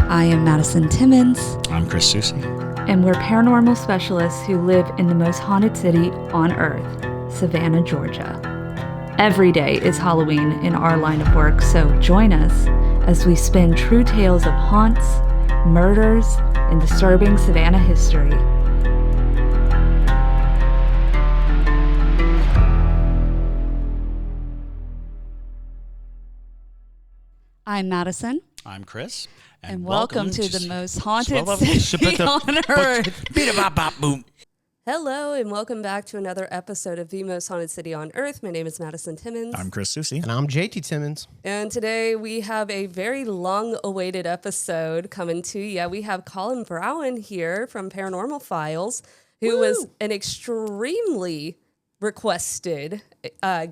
I am Madison Timmons. I'm Chris Soucy. And we're paranormal specialists who live in the most haunted city on earth, Savannah, Georgia. Every day is Halloween in our line of work, so join us as we spin true tales of haunts, murders, and disturbing Savannah history. I'm Madison. I'm Chris. And welcome to the most haunted city on earth. Hello, and welcome back to another episode of The Most Haunted City on Earth. My name is Madison Timmons. I'm Chris Soucy. And I'm JT Timmons. And today we have a very long-awaited episode coming to you. We have Colin Browen here from Paranormal Files, who was an extremely requested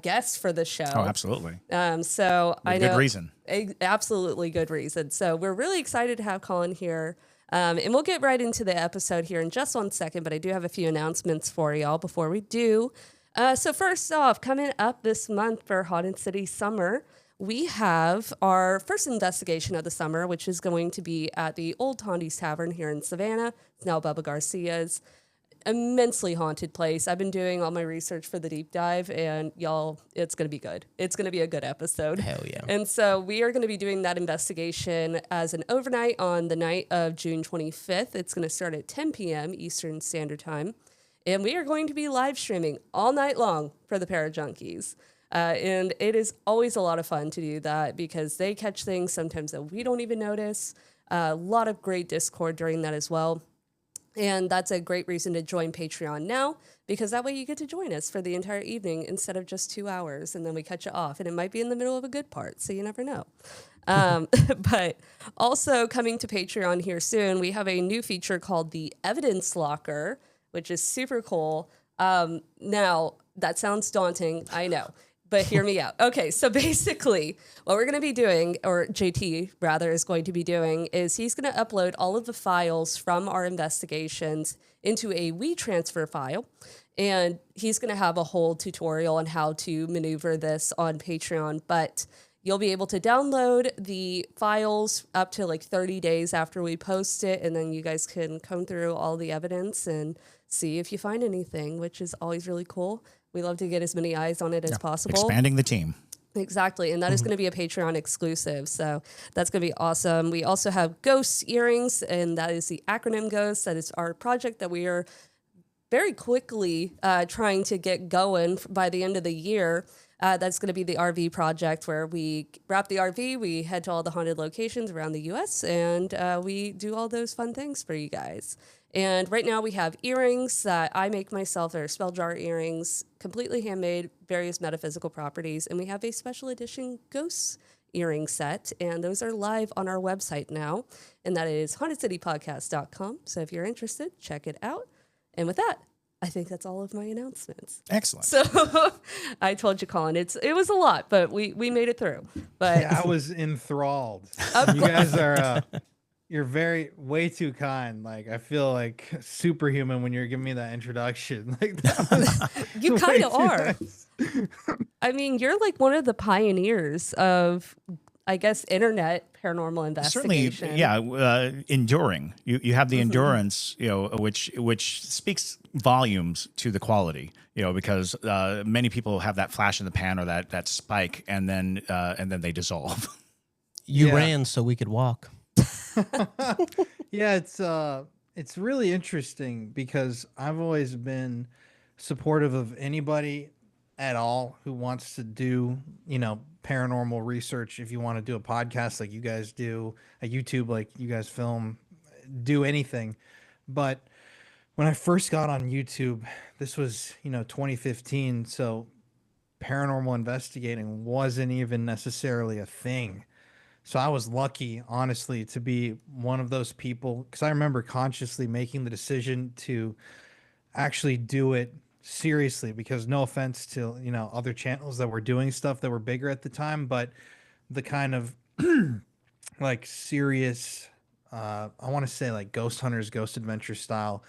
guest for the show. Oh, absolutely. So I know good reason. Absolutely good reason. So we're really excited to have Colin here. And we'll get right into the episode here in just 1 second, but I do have a few announcements for y'all before we do. So first off, coming up this month for Haunted City Summer, we have our first investigation of the summer, which is going to be at the Old Tondy's Tavern here in Savannah. It's now Bubba Garcia's. Immensely haunted place. I've been doing all my research for the deep dive, and y'all, it's going to be good. It's going to be a good episode. Hell yeah. And so we are going to be doing that investigation as an overnight on the night of June 25th. It's going to start at 10 p.m. Eastern Standard Time. And we are going to be live streaming all night long for the Parajunkies. And it is always a lot of fun to do that because they catch things sometimes that we don't even notice. A lot of great Discord during that as well. And that's a great reason to join Patreon now, because that way you get to join us for the entire evening instead of just 2 hours, and then we cut you off. And it might be in the middle of a good part, so you never know. But also coming to Patreon here soon, we have a new feature called the Evidence Locker, which is super cool. Now, that sounds daunting, I know. But hear me out. Okay, so basically what we're going to be doing, or JT rather is going to be doing, is he's going to upload all of the files from our investigations into a WeTransfer file. And he's going to have a whole tutorial on how to maneuver this on Patreon. But you'll be able to download the files up to like 30 days after we post it. And then you guys can comb through all the evidence and see if you find anything, which is always really cool. We love to get as many eyes on it as possible. Expanding the team. Exactly. And that is going to be a Patreon exclusive. So that's going to be awesome. We also have Ghost Earrings, and that is the acronym GHOST. That is our project that we are very quickly trying to get going by the end of the year. That's going to be the RV project where we wrap the RV, we head to all the haunted locations around the U.S., and we do all those fun things for you guys. And right now we have earrings that I make myself. They're spell jar earrings, completely handmade, various metaphysical properties. And we have a special edition ghost earring set. And those are live on our website now. And that is hauntedcitypodcast.com. So if you're interested, check it out. And with that, I think that's all of my announcements. Excellent. So I told you, Colin, it was a lot, but we made it through. But yeah, I was enthralled. You guys are... You're way too kind. Like, I feel like superhuman when you're giving me that introduction. Like, that was you kind of are. Nice. I mean, you're like one of the pioneers of, I guess, internet paranormal investigation. Certainly, yeah, enduring. You have the endurance, which speaks volumes to the quality, because many people have that flash in the pan or that spike, and then they dissolve. You ran so we could walk. Yeah, it's really interesting because I've always been supportive of anybody at all who wants to do, paranormal research. If you want to do a podcast like you guys do, a YouTube like you guys film, do anything. But when I first got on YouTube, this was, 2015, so paranormal investigating wasn't even necessarily a thing. So I was lucky, honestly, to be one of those people, because I remember consciously making the decision to actually do it seriously, because no offense to, other channels that were doing stuff that were bigger at the time, but the kind of like serious, I want to say like Ghost Hunters, Ghost Adventure style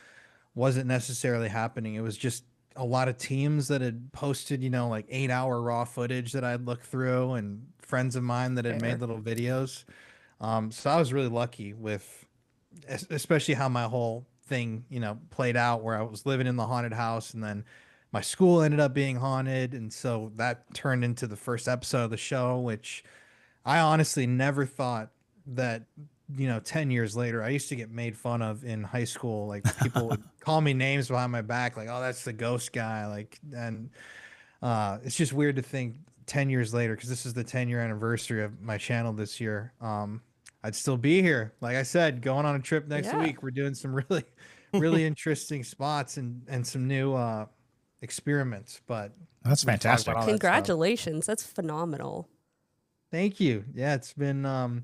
wasn't necessarily happening. It was just a lot of teams that had posted, like 8-hour raw footage that I'd look through, and friends of mine that had made little videos. So I was really lucky with, especially how my whole thing, played out, where I was living in the haunted house, and then my school ended up being haunted, and so that turned into the first episode of the show, which I honestly never thought that, 10 years later, I used to get made fun of in high school. Like, people would call me names behind my back, like, oh, that's the ghost guy. Like, and it's just weird to think 10 years later, because this is the 10-year anniversary of my channel this year. I'd still be here. Like I said, going on a trip next Yeah. week. We're doing some really, really interesting spots and some new experiments. But That's we can talk fantastic. about all that stuff. Congratulations. That's phenomenal. Thank you. Yeah, it's been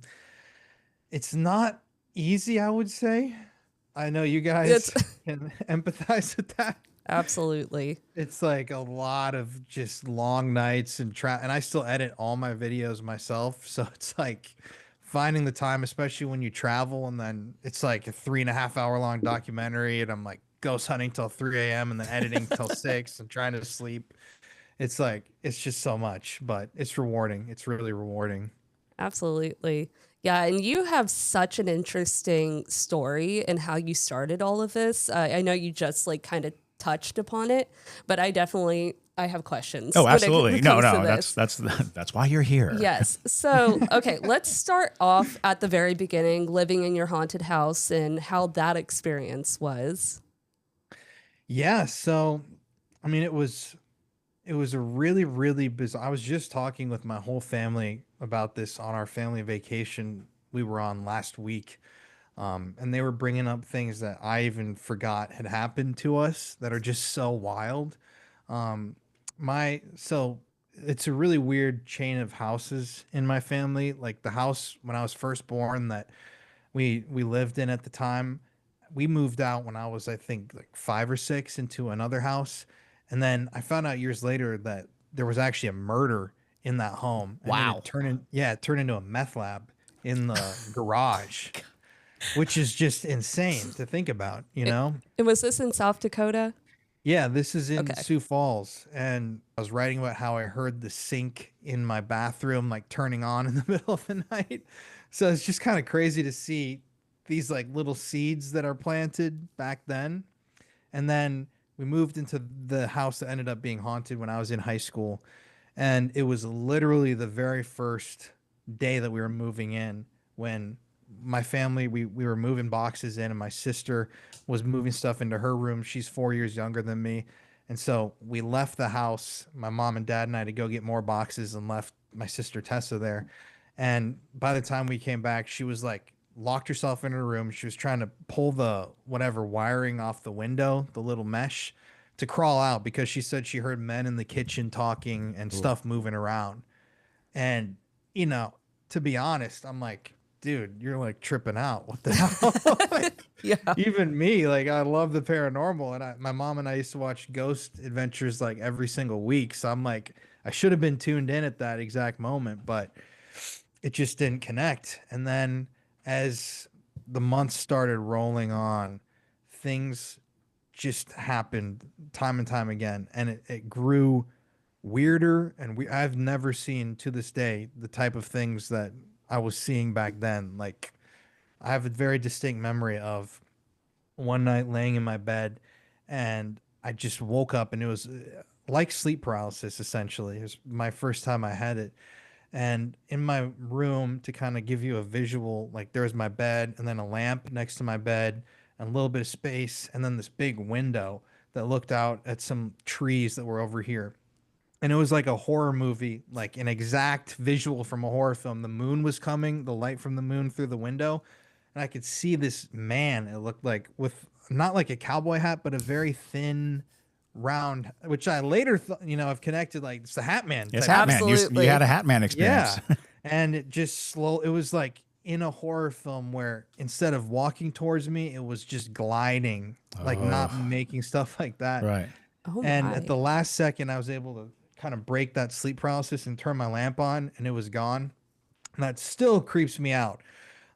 it's not easy, I would say. I know you guys can empathize with that. Absolutely. It's like a lot of just long nights and I still edit all my videos myself, so it's like finding the time, especially when you travel, and then it's like a 3.5 hour long documentary, and I'm like ghost hunting till 3 a.m. and then editing till 6 and trying to sleep. It's like, it's just so much, but it's rewarding. It's really rewarding. Absolutely. Yeah, and you have such an interesting story and how you started all of this. I know you just like kind of touched upon it, but I have questions. Oh, when it absolutely. No, comes to no, this. that's why you're here. Yes. So, okay, let's start off at the very beginning, living in your haunted house and how that experience was. Yeah, so I mean, it was a really, really bizarre. I was just talking with my whole family about this on our family vacation we were on last week. And they were bringing up things that I even forgot had happened to us that are just so wild. Um, so it's a really weird chain of houses in my family. Like, the house when I was first born that we lived in at the time, we moved out when I was, I think, like 5 or 6, into another house. And then I found out years later that there was actually a murder in that home. And then Wow. it turned into a meth lab in the garage, which is just insane to think about, And was this in South Dakota? Yeah, this is in Okay. Sioux Falls. And I was writing about how I heard the sink in my bathroom like turning on in the middle of the night. So it's just kind of crazy to see these like little seeds that are planted back then. And then we moved into the house that ended up being haunted when I was in high school. And it was literally the very first day that we were moving in, when my family, we were moving boxes in, and my sister was moving stuff into her room. She's 4 years younger than me. And so we left the house, my mom and dad and I, to go get more boxes, and left my sister Tessa there. And by the time we came back, she was like locked herself in her room. She was trying to pull the whatever wiring off the window, the little mesh, to crawl out, because she said she heard men in the kitchen talking and stuff moving around. And, to be honest, I'm like, dude, you're like tripping out. What the hell? Like, Yeah. even me, like, I love the paranormal, and my mom and I used to watch Ghost Adventures like every single week. So I'm like, I should have been tuned in at that exact moment, but it just didn't connect. And then as the months started rolling on, things just happened time and time again, and it grew weirder. And I've never seen, to this day, the type of things that I was seeing back then. Like, I have a very distinct memory of one night laying in my bed, and I just woke up, and it was like sleep paralysis, essentially. It was my first time I had it. And in my room, to kind of give you a visual, like, there was my bed, and then a lamp next to my bed, and a little bit of space, and then this big window that looked out at some trees that were over here. And it was like a horror movie, like an exact visual from a horror film. The moon was coming, the light from the moon through the window, and I could see this man. It looked like, with not like a cowboy hat, but a very thin, round, which I later I've connected, like, it's the Hat Man. It's type. Hat Man. You Absolutely. had a Hat Man experience. Yeah. And it just it was like in a horror film, where instead of walking towards me, it was just gliding, like not making stuff like that. Right. Oh And my. at the last second, I was able to kind of break that sleep paralysis and turn my lamp on, and it was gone. And that still creeps me out.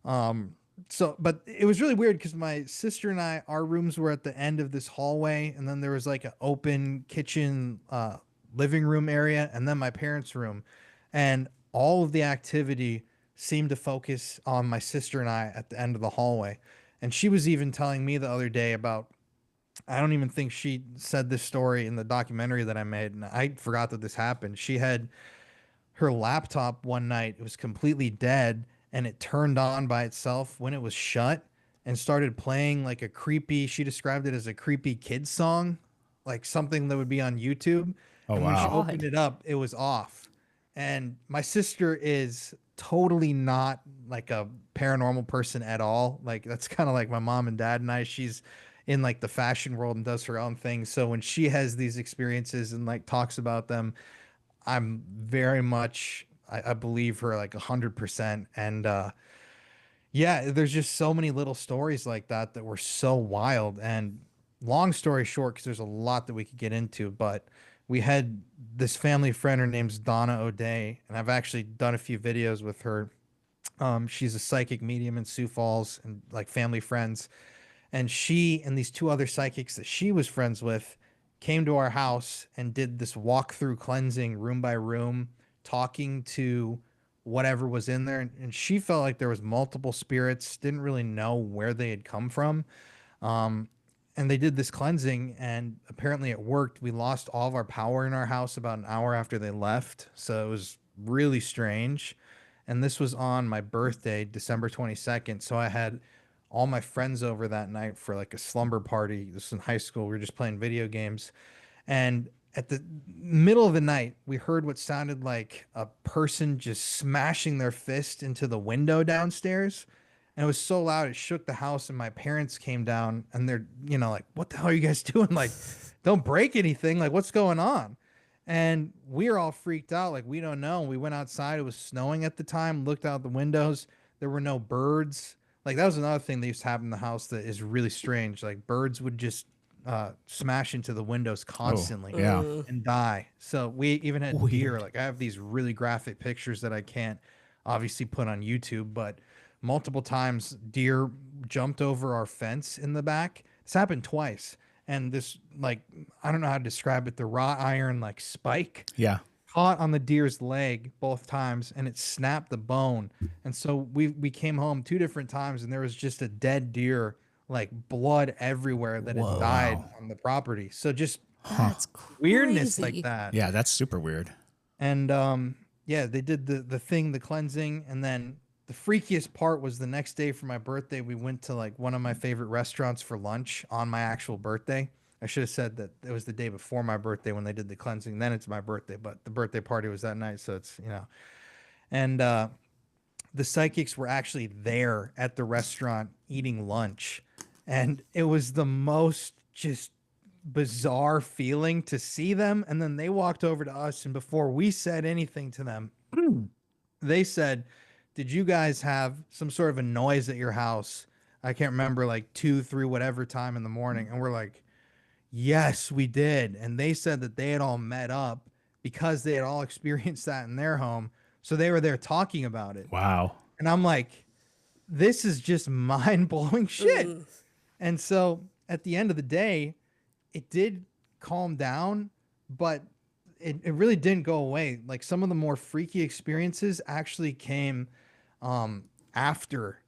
But it was really weird, because my sister and I, our rooms were at the end of this hallway, and then there was like an open kitchen, living room area, and then my parents' room. And all of the activity seemed to focus on my sister and I at the end of the hallway. And she was even telling me the other day about, I don't even think she said this story in the documentary that I made, and I forgot that this happened. She had her laptop one night, it was completely dead, and it turned on by itself when it was shut and started playing like a creepy, she described it as a creepy kid song, like something that would be on YouTube. Oh, And when she wow. opened it up, it was off. And my sister is totally not like a paranormal person at all. Like that's kind of like my mom and dad and I. She's in like the fashion world and does her own thing. So when she has these experiences and like talks about them, I'm very much I believe her like 100%. And yeah, there's just so many little stories like that that were so wild. And long story short, because there's a lot that we could get into, but we had this family friend. Her name's Donna O'Day, and I've actually done a few videos with her. She's a psychic medium in Sioux Falls and like family friends. And she and these two other psychics that she was friends with came to our house and did this walkthrough cleansing room by room, talking to whatever was in there. And she felt like there was multiple spirits, didn't really know where they had come from. Um, and they did this cleansing, and apparently it worked. We lost all of our power in our house about an hour after they left. So it was really strange. And this was on my birthday, December 22nd. So I had all my friends over that night for like a slumber party. This was in high school. We were just playing video games. And at the middle of the night, we heard what sounded like a person just smashing their fist into the window downstairs. And it was so loud, it shook the house. And my parents came down and they're, you know, like, what the hell are you guys doing? Like, don't break anything. Like, what's going on? And we were all freaked out. Like, we don't know. We went outside. It was snowing at the time, looked out the windows. There were no birds. Like, that was another thing that used to happen in the house that is really strange. Like, birds would just smash into the windows constantly yeah. and die. So we even had deer. Like, I have these really graphic pictures that I can't obviously put on YouTube, but multiple times deer jumped over our fence in the back. This happened twice. And this, like, I don't know how to describe it, the wrought iron like spike Yeah. caught on the deer's leg both times, and it snapped the bone. And so we came home 2 different times, and there was just a dead deer, like blood everywhere that had died on the property. So just That's weirdness crazy. like that. Yeah, that's super weird. And yeah, they did the thing, the cleansing, and then the freakiest part was the next day for my birthday, we went to like one of my favorite restaurants for lunch on my actual birthday. I should have said that it was the day before my birthday when they did the cleansing. Then it's my birthday, but the birthday party was that night, so it's, you know. And the psychics were actually there at the restaurant eating lunch, and it was the most just bizarre feeling to see them. And then they walked over to us, and before we said anything to them, they said, did you guys have some sort of a noise at your house? I can't remember, like 2, 3, whatever time in the morning. And we're like, yes, we did. And they said that they had all met up because they had all experienced that in their home. So they were there talking about it. Wow. And I'm like, this is just mind blowing shit. And so at the end of the day, it did calm down, but it really didn't go away. Like, some of the more freaky experiences actually came after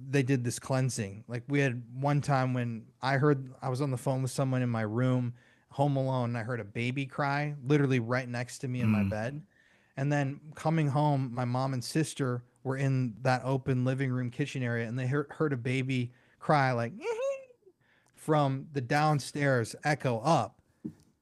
they did this cleansing. Like, we had one time when I was on the phone with someone in my room, home alone, and I heard a baby cry literally right next to me in my bed. And then coming home, my mom and sister were in that open living room kitchen area, and they heard a baby cry like from the downstairs echo up.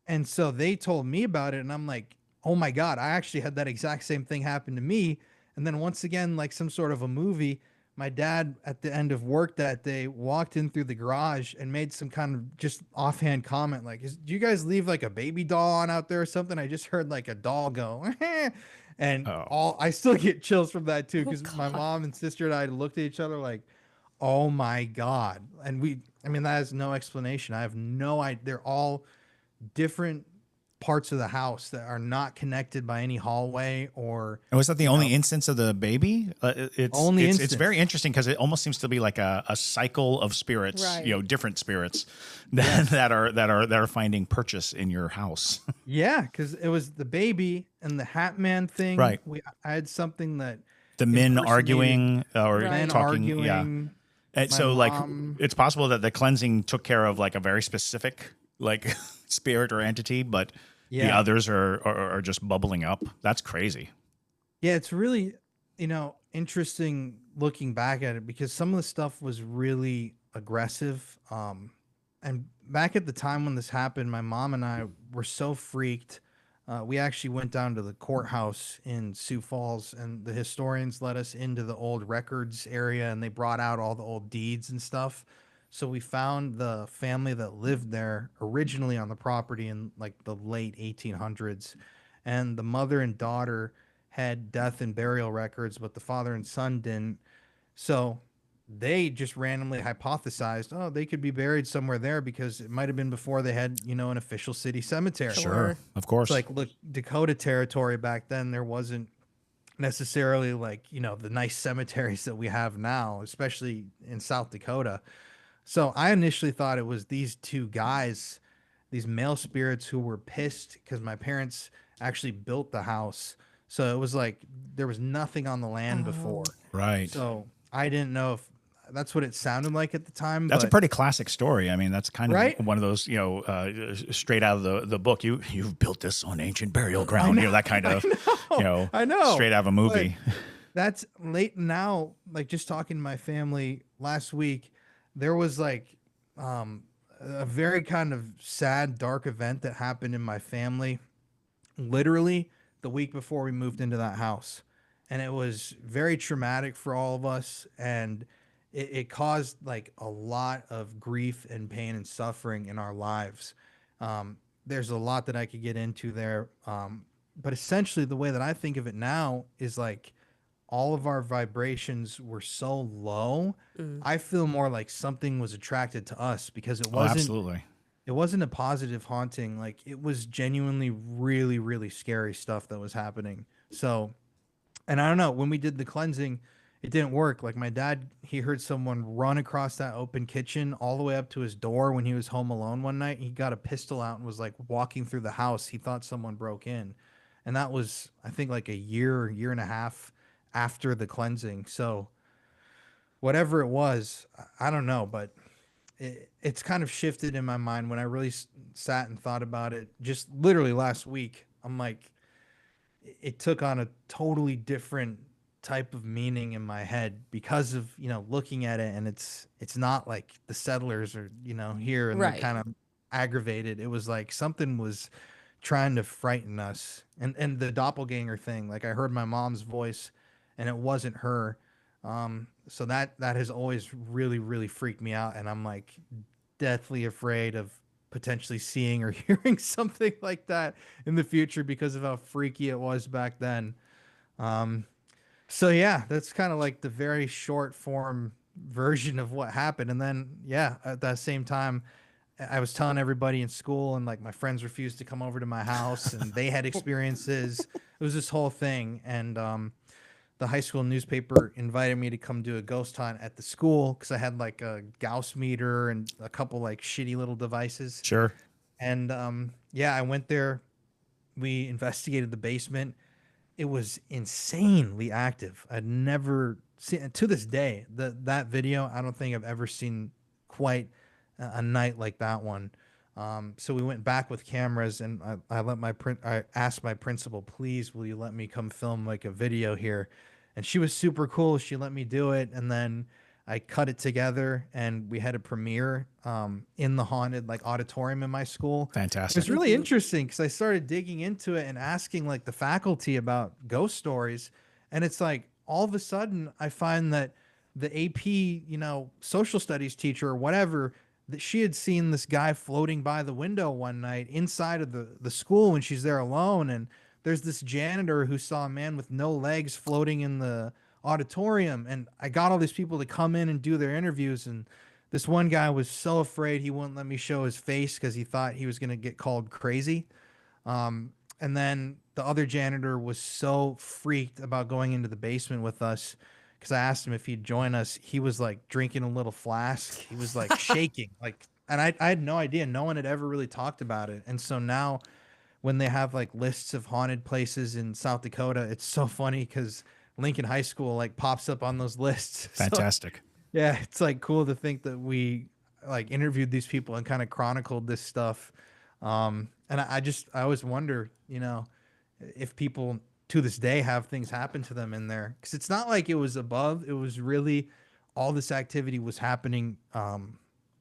And so they told me about it, and I'm like, oh my God, I actually had that exact same thing happen to me. And then once again, like some sort of a movie, my dad at the end of work that day walked in through the garage and made some kind of just offhand comment like, do you guys leave like a baby doll on out there or something? I just heard like a doll go. And I still get chills from that too, because my mom and sister and I looked at each other like, oh my God. And I mean, that has no explanation. I have no idea. They're all different parts of the house that are not connected by any hallway or. And was that the only instance of the baby? It's very interesting because it almost seems to be like a cycle of spirits, Right. Different spirits that are finding purchase in your house. Yeah, because it was the baby and the Hat Man thing. Right. I had something that The men impersonated arguing or Right. men talking. Yeah. arguing. And My so like mom. it's possible that the cleansing took care of like a very specific like spirit or entity, but the Yeah. others are just bubbling up. That's crazy. Yeah, it's really, interesting looking back at it because some of the stuff was really aggressive. And back at the time when this happened, my mom and I were so freaked. We actually went down to the courthouse in Sioux Falls, and the historians let us into the old records area, and they brought out all the old deeds and stuff. So we found the family that lived there originally on the property in like the late 1800s, and the mother and daughter had death and burial records, but the father and son didn't. So they just randomly hypothesized, oh, they could be buried somewhere there because it might have been before they had, an official city cemetery. Sure. Of course. It's like, look, Dakota territory back then, there wasn't necessarily like, the nice cemeteries that we have now, especially in South Dakota. So I initially thought it was these two guys, these male spirits who were pissed because my parents actually built the house. So it was like there was nothing on the land before. Right. So I didn't know if that's what it sounded like at the time. That's a but pretty classic story. I mean, that's kind of Right? one of those, straight out of the book. You've built this on ancient burial ground. That kind of, I know. straight out of a movie. That's late now. Like just talking to my family last week, there was like a very kind of sad, dark event that happened in my family literally the week before we moved into that house. And it was very traumatic for all of us. And it caused like a lot of grief and pain and suffering in our lives. There's a lot that I could get into there. But essentially, the way that I think of it now is like all of our vibrations were so low. I feel more like something was attracted to us because it Oh, wasn't absolutely. it wasn't a positive haunting. Like it was genuinely really, really scary stuff that was happening. So, and I don't know, when we did the cleansing, it didn't work. Like my dad, he heard someone run across that open kitchen all the way up to his door when he was home alone one night. He got a pistol out and was like walking through the house. He thought someone broke in. And that was, I think, like a year and a half after the cleansing. So whatever it was, I don't know, but it's kind of shifted in my mind when I really sat and thought about it. Just literally last week, I'm like, it took on a totally different type of meaning in my head because of looking at it, and it's not like the settlers are here and Right. they're kind of aggravated. It was like something was trying to frighten us, and the doppelganger thing. Like I heard my mom's voice, and it wasn't her. So that has always really, really freaked me out, and I'm like deathly afraid of potentially seeing or hearing something like that in the future because of how freaky it was back then. So yeah, that's kind of like the very short form version of what happened. And then yeah, at that same time, I was telling everybody in school, and like my friends refused to come over to my house, and they had experiences. It was this whole thing, and the high school newspaper invited me to come do a ghost hunt at the school because I had like a Gauss meter and a couple like shitty little devices. Sure. And yeah, I went there. We investigated the basement. It was insanely active. I'd never seen, to this day, that video, I don't think I've ever seen quite a night like that one. So we went back with cameras, and I asked my principal, please, will you let me come film like a video here? And she was super cool. She let me do it. And then I cut it together, and we had a premiere in the haunted like auditorium in my school. Fantastic. It's really interesting because I started digging into it and asking like the faculty about ghost stories. And it's like all of a sudden I find that the AP, social studies teacher or whatever, that she had seen this guy floating by the window one night inside of the school when she's there alone. And there's this janitor who saw a man with no legs floating in the auditorium. And I got all these people to come in and do their interviews. And this one guy was so afraid he wouldn't let me show his face because he thought he was going to get called crazy. And then the other janitor was so freaked about going into the basement with us because I asked him if he'd join us. He was like drinking a little flask. He was like shaking, and I had no idea. No one had ever really talked about it. And so now when they have like lists of haunted places in South Dakota, it's so funny because Lincoln High School like pops up on those lists. So, Fantastic. yeah, it's like cool to think that we like interviewed these people and kind of chronicled this stuff. And I always wonder, you know, if people to this day have things happen to them in there, because it's not like it was above. It was really all this activity was happening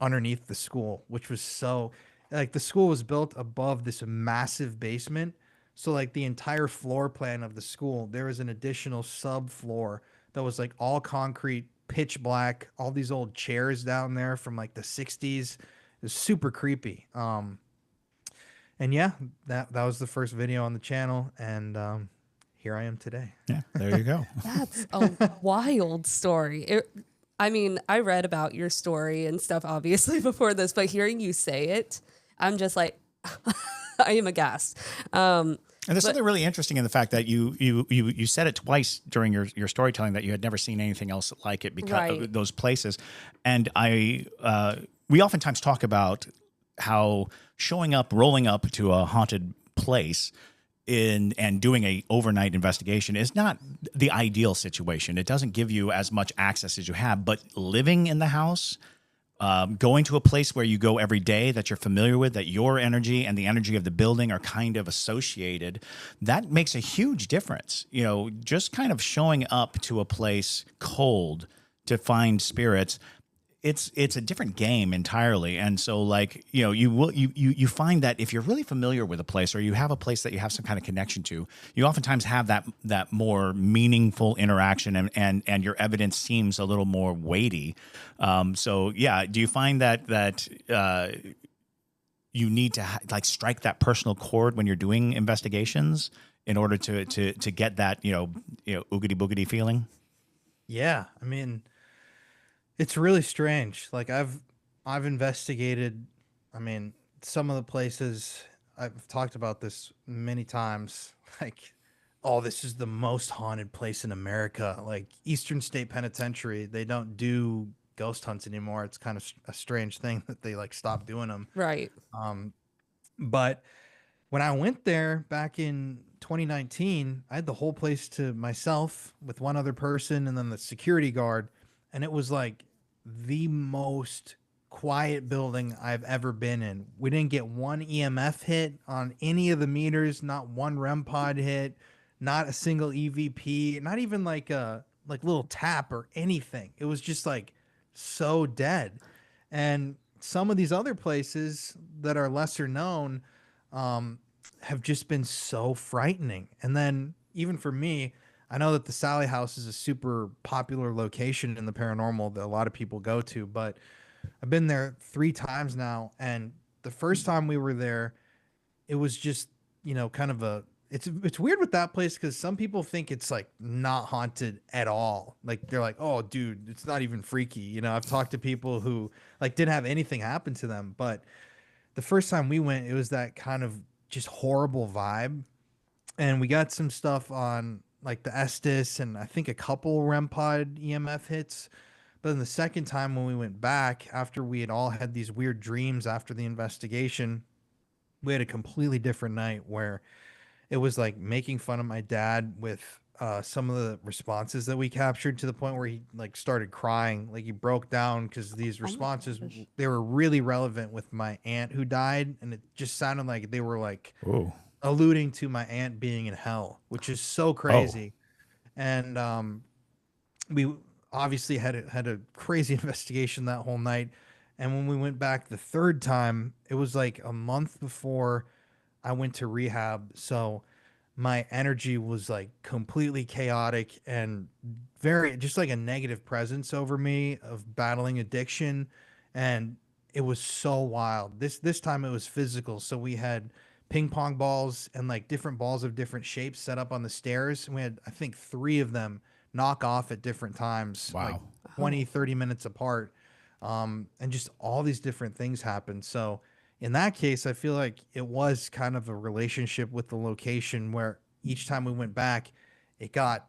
underneath the school, which was so like the school was built above this massive basement. So like the entire floor plan of the school, there was an additional subfloor that was like all concrete, pitch black, all these old chairs down there from like the 60s. It was super creepy. And yeah, that was the first video on the channel, and here I am today. Yeah, there you go. That's a wild story. I mean, I read about your story and stuff obviously before this, but hearing you say it, I'm just like, I am aghast. And there's something really interesting in the fact that you said it twice during your storytelling that you had never seen anything else like it because of those places. And we oftentimes talk about how rolling up to a haunted place and doing a overnight investigation is not the ideal situation. It doesn't give you as much access as you have, but living in the house, going to a place where you go every day that you're familiar with, that your energy and the energy of the building are kind of associated, that makes a huge difference. You know, just kind of showing up to a place cold to find spirits, it's a different game entirely. And so like, you know, you find that if you're really familiar with a place or you have a place that you have some kind of connection to, you oftentimes have that more meaningful interaction and your evidence seems a little more weighty. So yeah, do you find that you need to like strike that personal chord when you're doing investigations in order to get that, you know, oogity boogity feeling? Yeah, I mean, it's really strange. Like I've investigated, I mean, some of the places I've talked about this many times, like, oh, this is the most haunted place in America. Like Eastern State Penitentiary, they don't do ghost hunts anymore. It's kind of a strange thing that they like stopped doing them. Right. But when I went there back in 2019, I had the whole place to myself with one other person and then the security guard. And it was like the most quiet building I've ever been in. We didn't get one EMF hit on any of the meters, not one REM pod hit, not a single EVP, not even like a little tap or anything. It was just like so dead. And some of these other places that are lesser known have just been so frightening. And then even for me, I know that the Sally House is a super popular location in the paranormal that a lot of people go to, but I've been there 3 times now. And the first time we were there, it was just, you know, kind of it's weird with that place because some people think it's like not haunted at all. Like they're like, oh, dude, it's not even freaky. You know, I've talked to people who like didn't have anything happen to them. But the first time we went, it was that kind of just horrible vibe. And we got some stuff on like the Estes and I think a couple REM pod EMF hits. But then the second time when we went back, after we had all had these weird dreams after the investigation, we had a completely different night where it was like making fun of my dad with some of the responses that we captured to the point where he like started crying. Like he broke down because these responses, they were really relevant with my aunt who died. And it just sounded like they were like, Ooh. alluding to my aunt being in hell, which is so crazy. And we obviously had a crazy investigation that whole night. And when we went back the third time, it was like a month before I went to rehab. So my energy was like completely chaotic and very just like a negative presence over me of battling addiction. And it was so wild. This time it was physical. So we had ping pong balls and like different balls of different shapes set up on the stairs. And we had, I think, 3 of them knock off at different times. Wow. Like 20, 30 minutes apart. And just all these different things happened. So in that case, I feel like it was kind of a relationship with the location where each time we went back, it got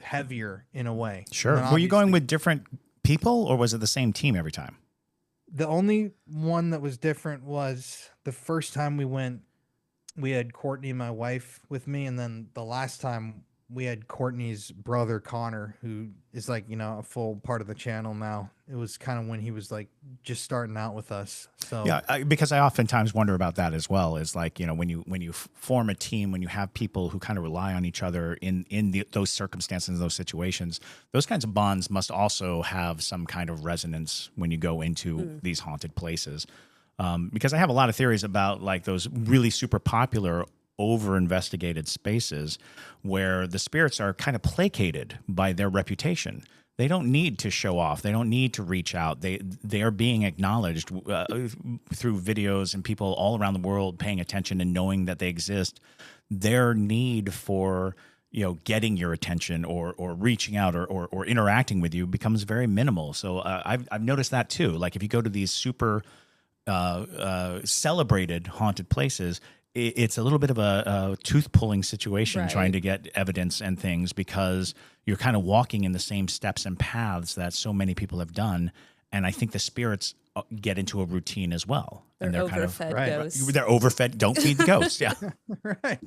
heavier in a way. Sure. Were you going with different people or was it the same team every time? The only one that was different was the first time we went, we had Courtney, my wife, with me. And then the last time we had Courtney's brother Connor, who is like, a full part of the channel now. It was kind of when he was like just starting out with us. So Yeah, because I oftentimes wonder about that as well. Is like, when you form a team, when you have people who kind of rely on each other in those circumstances, those situations, those kinds of bonds must also have some kind of resonance when you go into these haunted places. Because I have a lot of theories about like those really super popular over investigated spaces where the spirits are kind of placated by their reputation. They don't need to show off. They don't need to reach out. They are being acknowledged through videos and people all around the world paying attention and knowing that they exist. Their need for getting your attention or reaching out or interacting with you becomes very minimal. So I've noticed that too. Like if you go to these super celebrated haunted places, it's a little bit of a tooth pulling situation trying to get evidence and things because you're kind of walking in the same steps and paths that so many people have done. And I think the spirits get into a routine as well. They're overfed Right. ghosts. They're overfed. Don't feed the ghosts. Yeah. right.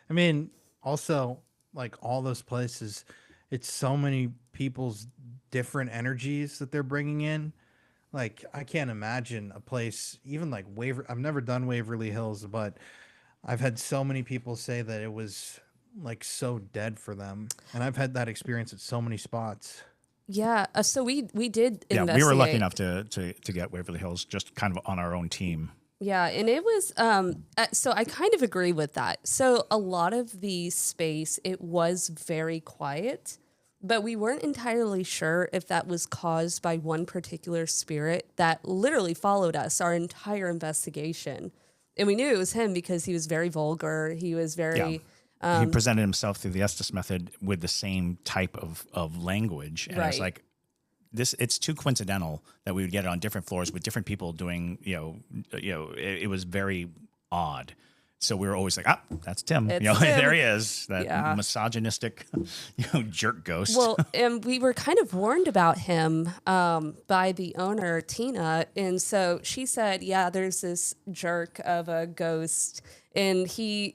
I mean, also like all those places, it's so many people's different energies that they're bringing in. Like I can't imagine a place even like I've never done Waverly Hills, but I've had so many people say that it was like so dead for them, and I've had that experience at so many spots. Yeah. So we did investigate. Yeah, we were lucky enough to get Waverly Hills just kind of on our own team. Yeah, and it was so I kind of agree with that. So a lot of the space, it was very quiet, but we weren't entirely sure if that was caused by one particular spirit that literally followed us our entire investigation. And we knew it was him because he was very vulgar. He was very he presented himself through the Estes method with the same type of language. And it's like, it's too coincidental that we would get it on different floors with different people doing, it was very odd. So we were always like, that's Tim. It's Tim. There he is, that misogynistic, jerk ghost. Well, and we were kind of warned about him by the owner, Tina. And so she said, yeah, there's this jerk of a ghost. And he,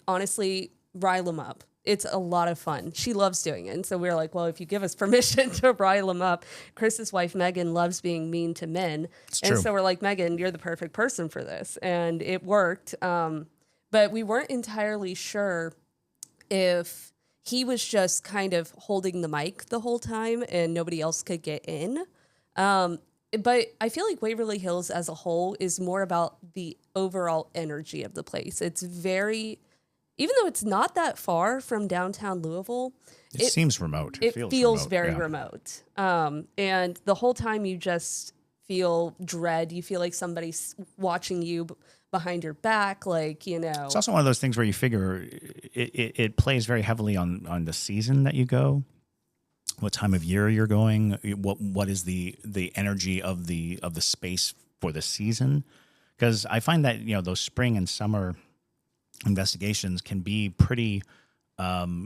honestly, rile him up. It's a lot of fun. She loves doing it. And so we were like, well, if you give us permission to rile him up, Chris's wife, Megan, loves being mean to men. And so we're like, Megan, you're the perfect person for this. And it worked. But we weren't entirely sure if he was just kind of holding the mic the whole time and nobody else could get in. But I feel like Waverly Hills as a whole is more about the overall energy of the place. It's very, even though it's not that far from downtown Louisville, it seems remote. It feels very remote. And the whole time you just feel dread. You feel like somebody's watching you behind your back, It's also one of those things where you figure it plays very heavily on the season that you go, what time of year you're going, what is the energy of the space for the season. Because I find that, those spring and summer investigations can be pretty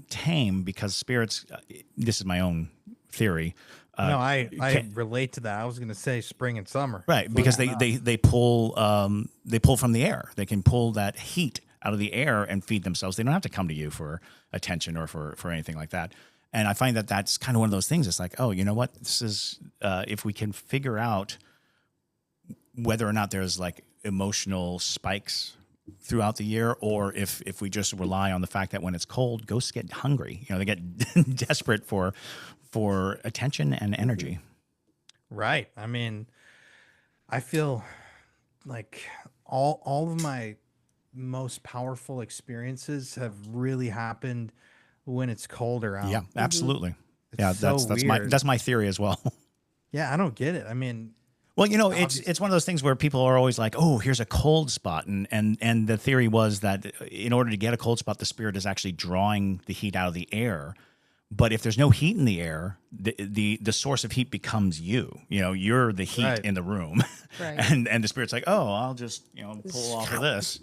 tame because spirits, this is my own theory. No, I relate to that. I was going to say spring and summer. Right, because they pull from the air. They can pull that heat out of the air and feed themselves. They don't have to come to you for attention or for anything like that. And I find that that's kind of one of those things. It's like, oh, you know what? This is if we can figure out whether or not there's like emotional spikes throughout the year, or if we just rely on the fact that when it's cold, ghosts get hungry. They get desperate for attention and energy. Right. I mean, I feel like all of my most powerful experiences have really happened when it's colder out. Yeah, absolutely. It's Yeah, so that's my theory as well. Yeah, I don't get it. I mean, well, it's one of those things where people are always like, "Oh, here's a cold spot," and the theory was that in order to get a cold spot, the spirit is actually drawing the heat out of the air. But if there's no heat in the air, the source of heat becomes you. You're the heat in the room, Right. and the spirit's like, "Oh, I'll just pull off of this."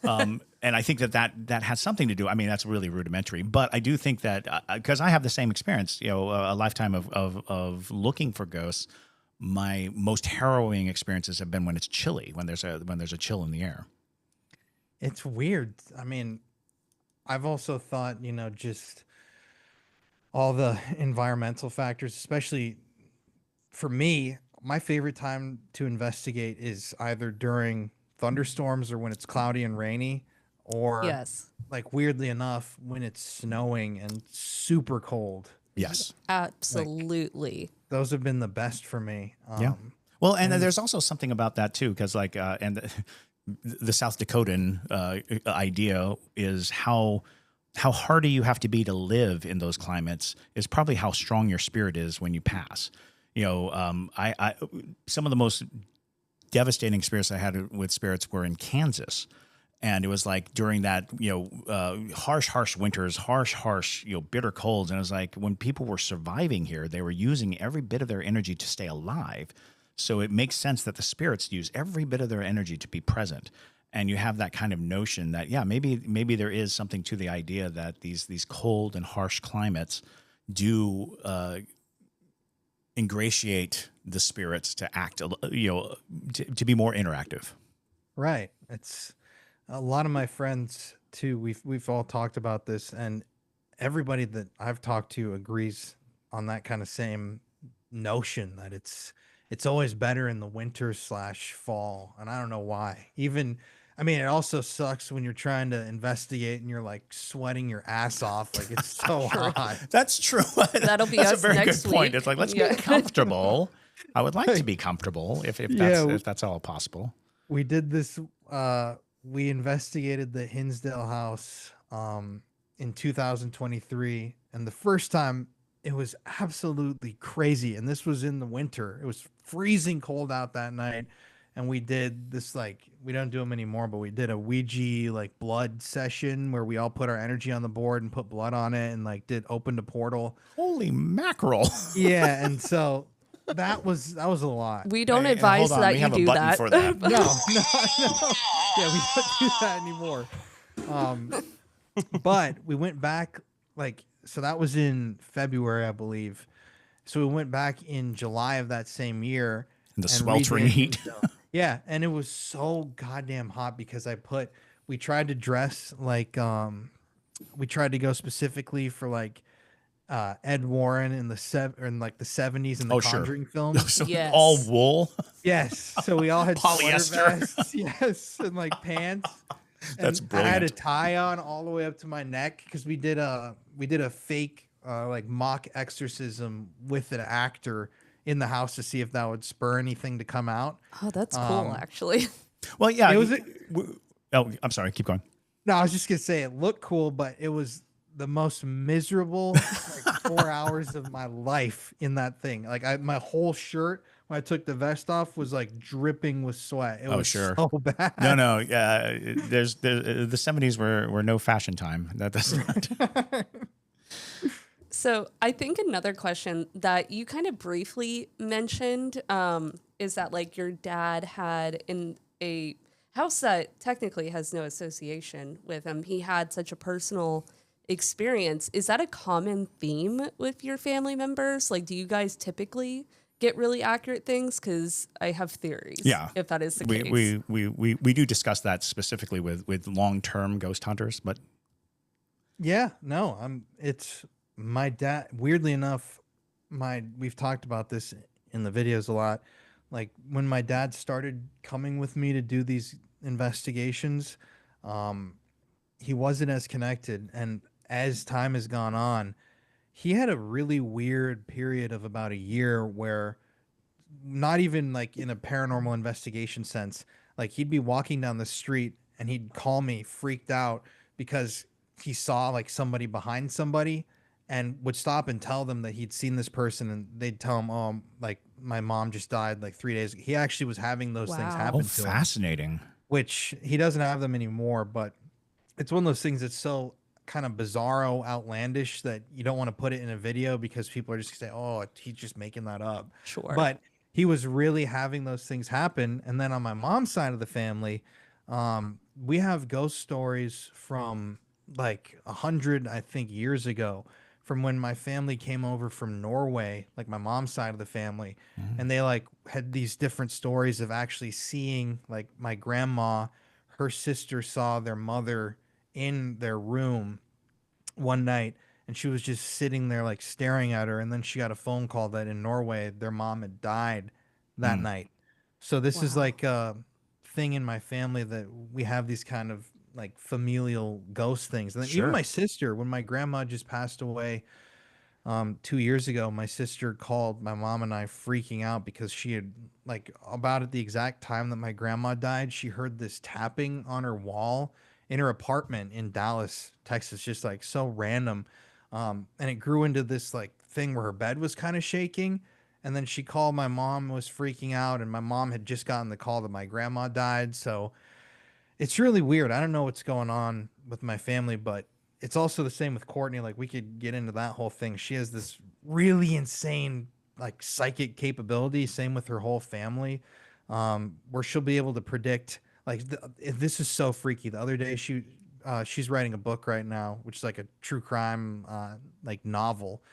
And I think that has something to do. I mean, that's really rudimentary, but I do think that because I have the same experience, a lifetime of looking for ghosts. My most harrowing experiences have been when it's chilly, when there's a chill in the air. it's weird. I mean, I've also thought, just all the environmental factors, especially for me, my favorite time to investigate is either during thunderstorms or when it's cloudy and rainy, or Yes. like weirdly enough, when it's snowing and super cold. Yes. Absolutely. Those have been the best for me. Yeah. Well, and there's also something about that too, because like, the South Dakotan idea is how hardy you have to be to live in those climates is probably how strong your spirit is when you pass. You know, I some of the most devastating experience I had with spirits were in Kansas. And it was like during that, harsh winters, harsh, bitter colds. And it was like when people were surviving here, they were using every bit of their energy to stay alive. So it makes sense that the spirits use every bit of their energy to be present. And you have that kind of notion that, yeah, maybe there is something to the idea that these cold and harsh climates do ingratiate the spirits to act, to be more interactive. Right. It's a lot of my friends too. We've all talked about this, and everybody that I've talked to agrees on that kind of same notion that it's always better in the winter / fall. And I don't know why. I mean, it also sucks when you're trying to investigate and you're like sweating your ass off. Like it's so hot. That's true. That'll be That's us a very next good point. week. It's like, let's Yeah. be comfortable. I would like to be comfortable if that's all possible. We did this. We investigated the Hinsdale house in 2023, and the first time it was absolutely crazy. And this was in the winter. It was freezing cold out that night, and we did this, like, we don't do them anymore, but we did a Ouija like blood session where we all put our energy on the board and put blood on it, and like opened a portal. Holy mackerel! Yeah, and so that was a lot. We don't Hey, advise hold on, that we you have a do button that. for that. No. Yeah, we don't do that anymore. But we went back, so that was in February, I believe. So we went back in July of that same year. In the and sweltering redid heat. Hinsdale. Yeah, and it was so goddamn hot because we tried to dress like, we tried to go specifically for like Ed Warren in the 70s in the Conjuring films. So Yes. all wool. Yes. So we all had Polyester. sweater vests, yes, and like pants. That's And I had a brilliant. tie on all the way up to my neck because we did a fake like mock exorcism with an actor in the house to see if that would spur anything to come out. Oh, that's cool, actually. Well, yeah. It was I'm sorry. Keep going. No, I was just gonna say it looked cool, but it was the most miserable like 4 hours of my life in that thing. Like my whole shirt when I took the vest off was like dripping with sweat. It was sure. so bad. No. There's the 70s were no fashion time. That doesn't. So I think another question that you kind of briefly mentioned is that like your dad had in a house that technically has no association with him. He had such a personal experience. Is that a common theme with your family members? Like, do you guys typically get really accurate things? Because I have theories. Yeah, if that is the case. We do discuss that specifically with long-term ghost hunters, but Yeah, no, it's my dad. Weirdly enough, we've talked about this in the videos a lot. Like when my dad started coming with me to do these investigations, he wasn't as connected, and as time has gone on, he had a really weird period of about a year where, not even like in a paranormal investigation sense, like he'd be walking down the street and he'd call me freaked out because he saw like somebody behind somebody, and would stop and tell them that he'd seen this person, and they'd tell him, oh, like my mom just died like 3 days ago. He actually was having those things Wow. happen oh, to him, fascinating. which he doesn't have them anymore. But it's one of those things that's so kind of bizarro, outlandish that you don't want to put it in a video because people are just gonna say, oh, he's just making that up. Sure. But he was really having those things happen. And then on my mom's side of the family, we have ghost stories from like 100, I think, years ago, from when my family came over from Norway, like my mom's side of the family. And they like had these different stories of actually seeing, like my grandma, her sister saw their mother in their room one night, and she was just sitting there like staring at her. And then she got a phone call that in Norway their mom had died that night. So this is Wow. like a thing in my family that we have these kind of like familial ghost things. And then even Sure. my sister, when my grandma just passed away 2 years ago, my sister called my mom and I freaking out because she had, like, about at the exact time that my grandma died, she heard this tapping on her wall in her apartment in Dallas, Texas, just like so random. And it grew into this like thing where her bed was kind of shaking. And then she called my mom, was freaking out, and my mom had just gotten the call that my grandma died. So it's really weird. I don't know what's going on with my family, but it's also the same with Courtney. Like, we could get into that whole thing. She has this really insane like psychic capability. Same with her whole family, where she'll be able to predict. Like, this is so freaky. The other day, she's writing a book right now, which is like a true crime like novel,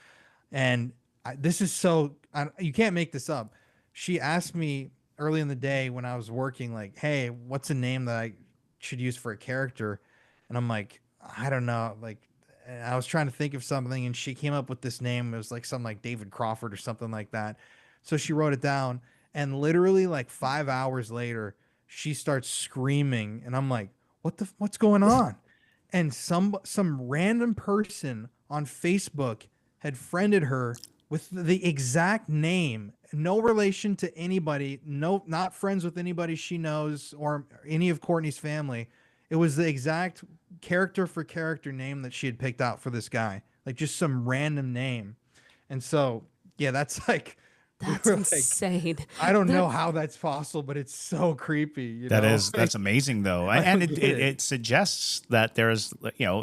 and this is so you can't make this up. She asked me early in the day when I was working, like, "Hey, what's a name that I should use for a character?" And I'm like, "I don't know." Like, and I was trying to think of something, and she came up with this name. It was like something like David Crawford or something like that. So she wrote it down, and literally like 5 hours later, she starts screaming, and I'm like, what's going on?" And some random person on Facebook had friended her with the exact name, no relation to anybody, no, not friends with anybody she knows or any of Courtney's family. It was the exact character for character name that she had picked out for this guy, like just some random name. And so, yeah, that's like, we That's were like, insane. I don't know That- how that's possible, but it's so creepy, you That know? is that's amazing though, Like, and look it, at it, it. it suggests that there's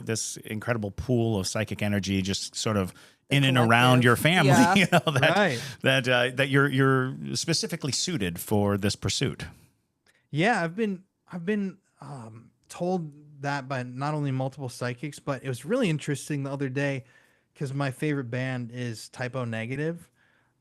this incredible pool of psychic energy just sort of in and around collective. your family, Yeah. that Right. that you're specifically suited for this pursuit. Yeah, I've been told that by not only multiple psychics, but it was really interesting the other day because my favorite band is Typo Negative,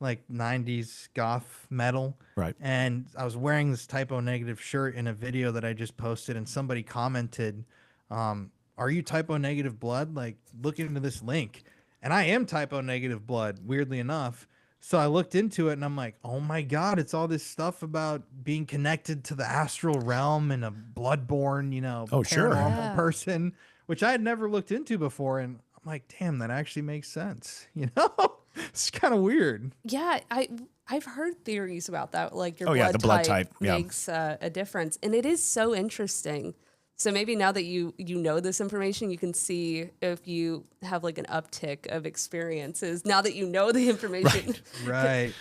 like 90s goth metal. Right. And I was wearing this Typo Negative shirt in a video that I just posted, and somebody commented, "Are you Typo Negative blood? Like, look into this link." And I am Typo Negative blood, weirdly enough. So I looked into it and I'm like, oh my God, it's all this stuff about being connected to the astral realm and a bloodborne, Oh, sure. paranormal Yeah. person, which I had never looked into before. And I'm like, damn, that actually makes sense. You know, it's kind of weird. Yeah, I've heard theories about that, like your Oh, yeah, blood the blood type type, yeah. makes a difference, and it is so interesting. So maybe now that you know this information, you can see if you have like an uptick of experiences now that you know the information. Right.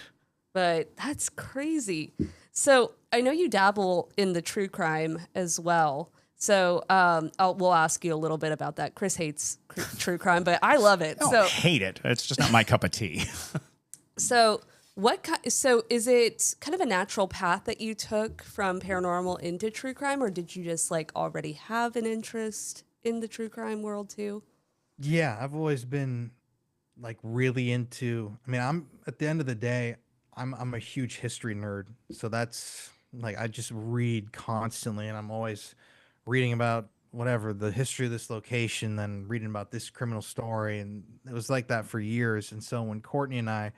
But that's crazy. So I know you dabble in the true crime as well. So we'll ask you a little bit about that. Chris hates true crime, but I love it. I don't So hate it. It's just not my cup of tea. So is it kind of a natural path that you took from paranormal into true crime, or did you just like already have an interest in the true crime world too? Yeah, I've always been like really into, I mean, I'm at the end of the day, I'm a huge history nerd. So that's like, I just read constantly, and I'm always reading about whatever the history of this location, then reading about this criminal story. And it was like that for years. And so when Courtney and I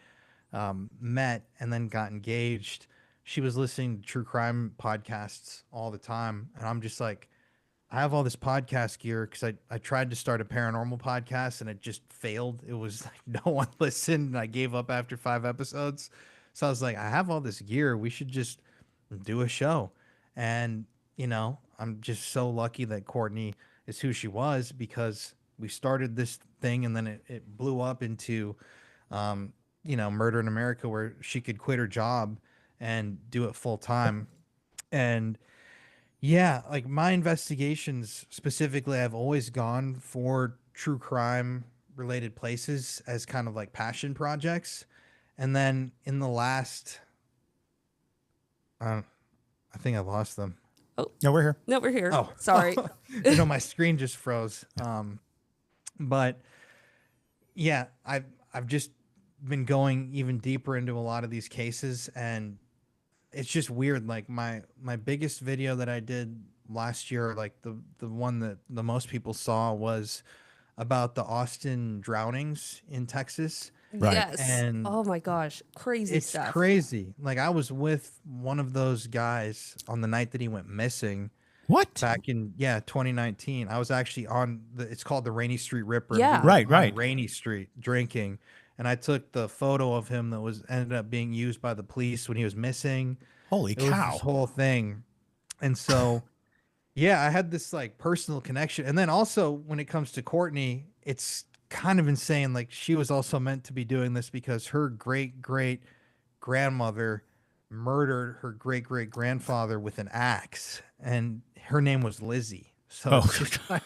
met and then got engaged, she was listening to true crime podcasts all the time. And I'm just like, I have all this podcast gear because I tried to start a paranormal podcast and it just failed. It was like no one listened, and I gave up after 5 episodes. So I was like, I have all this gear. We should just do a show. And, you know, I'm just so lucky that Courtney is who she was, because we started this thing and then it blew up into, Murder in America, where she could quit her job and do it full time. And yeah, like my investigations specifically, I've always gone for true crime related places as kind of like passion projects. And then in the last, I think I lost them. No, we're here. No, we're here. Oh, Sorry. My screen just froze. But yeah, I've just been going even deeper into a lot of these cases, and it's just weird. Like my biggest video that I did last year, like the one that the most people saw, was about the Austin drownings in Texas. Right. Yes. And oh my gosh, crazy it's stuff. crazy. Like I was with one of those guys on the night that he went missing What? back in 2019. I was actually on it's called the Rainy Street Ripper. and Yeah. we were Right, on right. Rainy Street drinking, and I took the photo of him that was ended up being used by the police when he was missing. Holy It was cow. this whole thing. And so yeah, I had this like personal connection. And then also when it comes to Courtney, it's kind of insane. Like she was also meant to be doing this because her great great grandmother murdered her great great grandfather with an axe, and her name was Lizzie. So Oh. it's just like,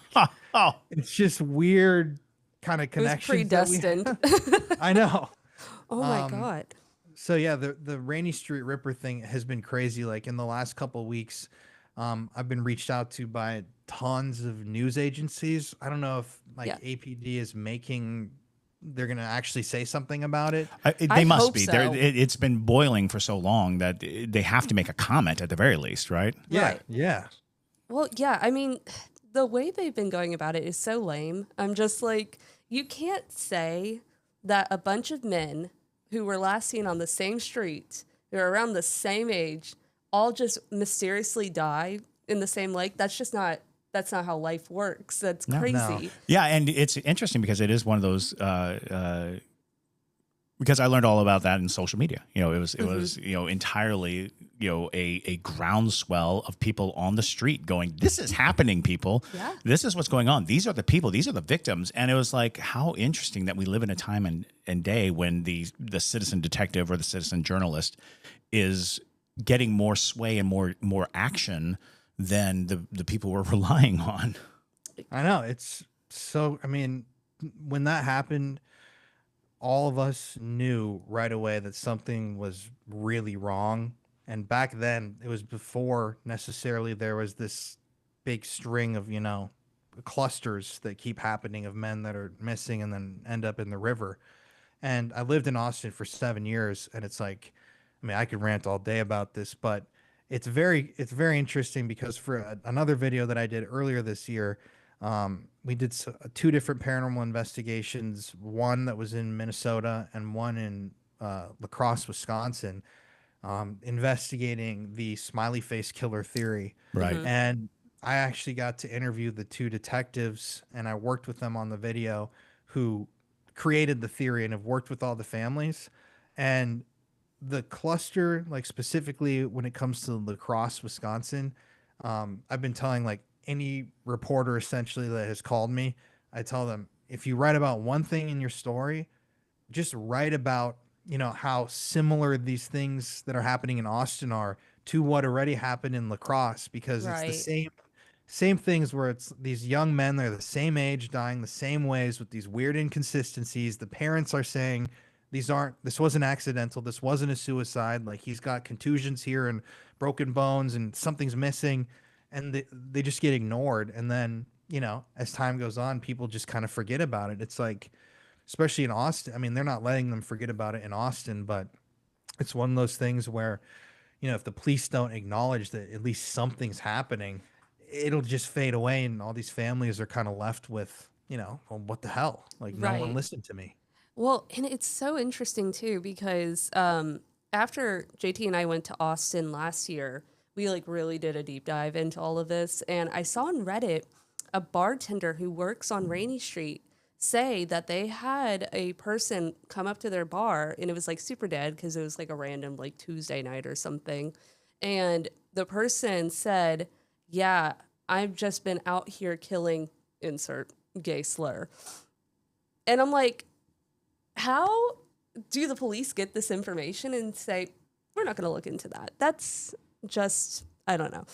Oh. it's just weird kind of It was connections. that we predestined. have. I know. Oh my Um, god. So yeah, the Rainy Street Ripper thing has been crazy. Like in the last couple of weeks, I've been reached out to by tons of news agencies. I don't know if like Yeah. APD is making, they're gonna actually say something about it. They I must hope be. so. It's been boiling for so long that they have to make a comment at the very least, right? Yeah, Right. yeah. Well, yeah, I mean, the way they've been going about it is so lame. I'm just like, you can't say that a bunch of men who were last seen on the same street, who are around the same age, all just mysteriously die in the same lake. That's not how life works. That's crazy. Yeah, and it's interesting because it is one of those. Because I learned all about that in social media. It was entirely a groundswell of people on the street going, "This is happening, people. Yeah. This is what's going on. These are the people. These are the victims." And it was like, how interesting that we live in a time and day when the citizen detective or the citizen journalist is getting more sway and more action than the people we're relying on. I know. It's so, I mean, when that happened, all of us knew right away that something was really wrong. And back then, it was before necessarily there was this big string of, clusters that keep happening of men that are missing and then end up in the river. And I lived in Austin for 7 years, and it's like, I mean, I could rant all day about this, but it's very interesting because for another video that I did earlier this year, we did two different paranormal investigations, one that was in Minnesota and one in La Crosse, Wisconsin, investigating the smiley face killer theory. Right. And I actually got to interview the two detectives, and I worked with them on the video who created the theory and have worked with all the families. And the cluster, like specifically when it comes to La Crosse, Wisconsin, I've been telling like any reporter essentially that has called me, I tell them, if you write about one thing in your story, just write about, how similar these things that are happening in Austin are to what already happened in La Crosse, because it's the same things where it's these young men, they're the same age, dying the same ways with these weird inconsistencies. The parents are saying this wasn't accidental. This wasn't a suicide. Like he's got contusions here and broken bones and something's missing. And they just get ignored. And then, as time goes on, people just kind of forget about it. It's like, especially in Austin, I mean, they're not letting them forget about it in Austin, but it's one of those things where, if the police don't acknowledge that at least something's happening, it'll just fade away. And all these families are kind of left with, well, what the hell? Like no one Right. listened to me. Well, and it's so interesting too because after JT and I went to Austin last year, we like really did a deep dive into all of this, and I saw on Reddit a bartender who works on Rainy Street say that they had a person come up to their bar, and it was like super dead because it was like a random like Tuesday night or something, and the person said, "Yeah, I've just been out here killing insert gay slur," and I'm like, how do the police get this information and say, we're not going to look into that? That's just, I don't know.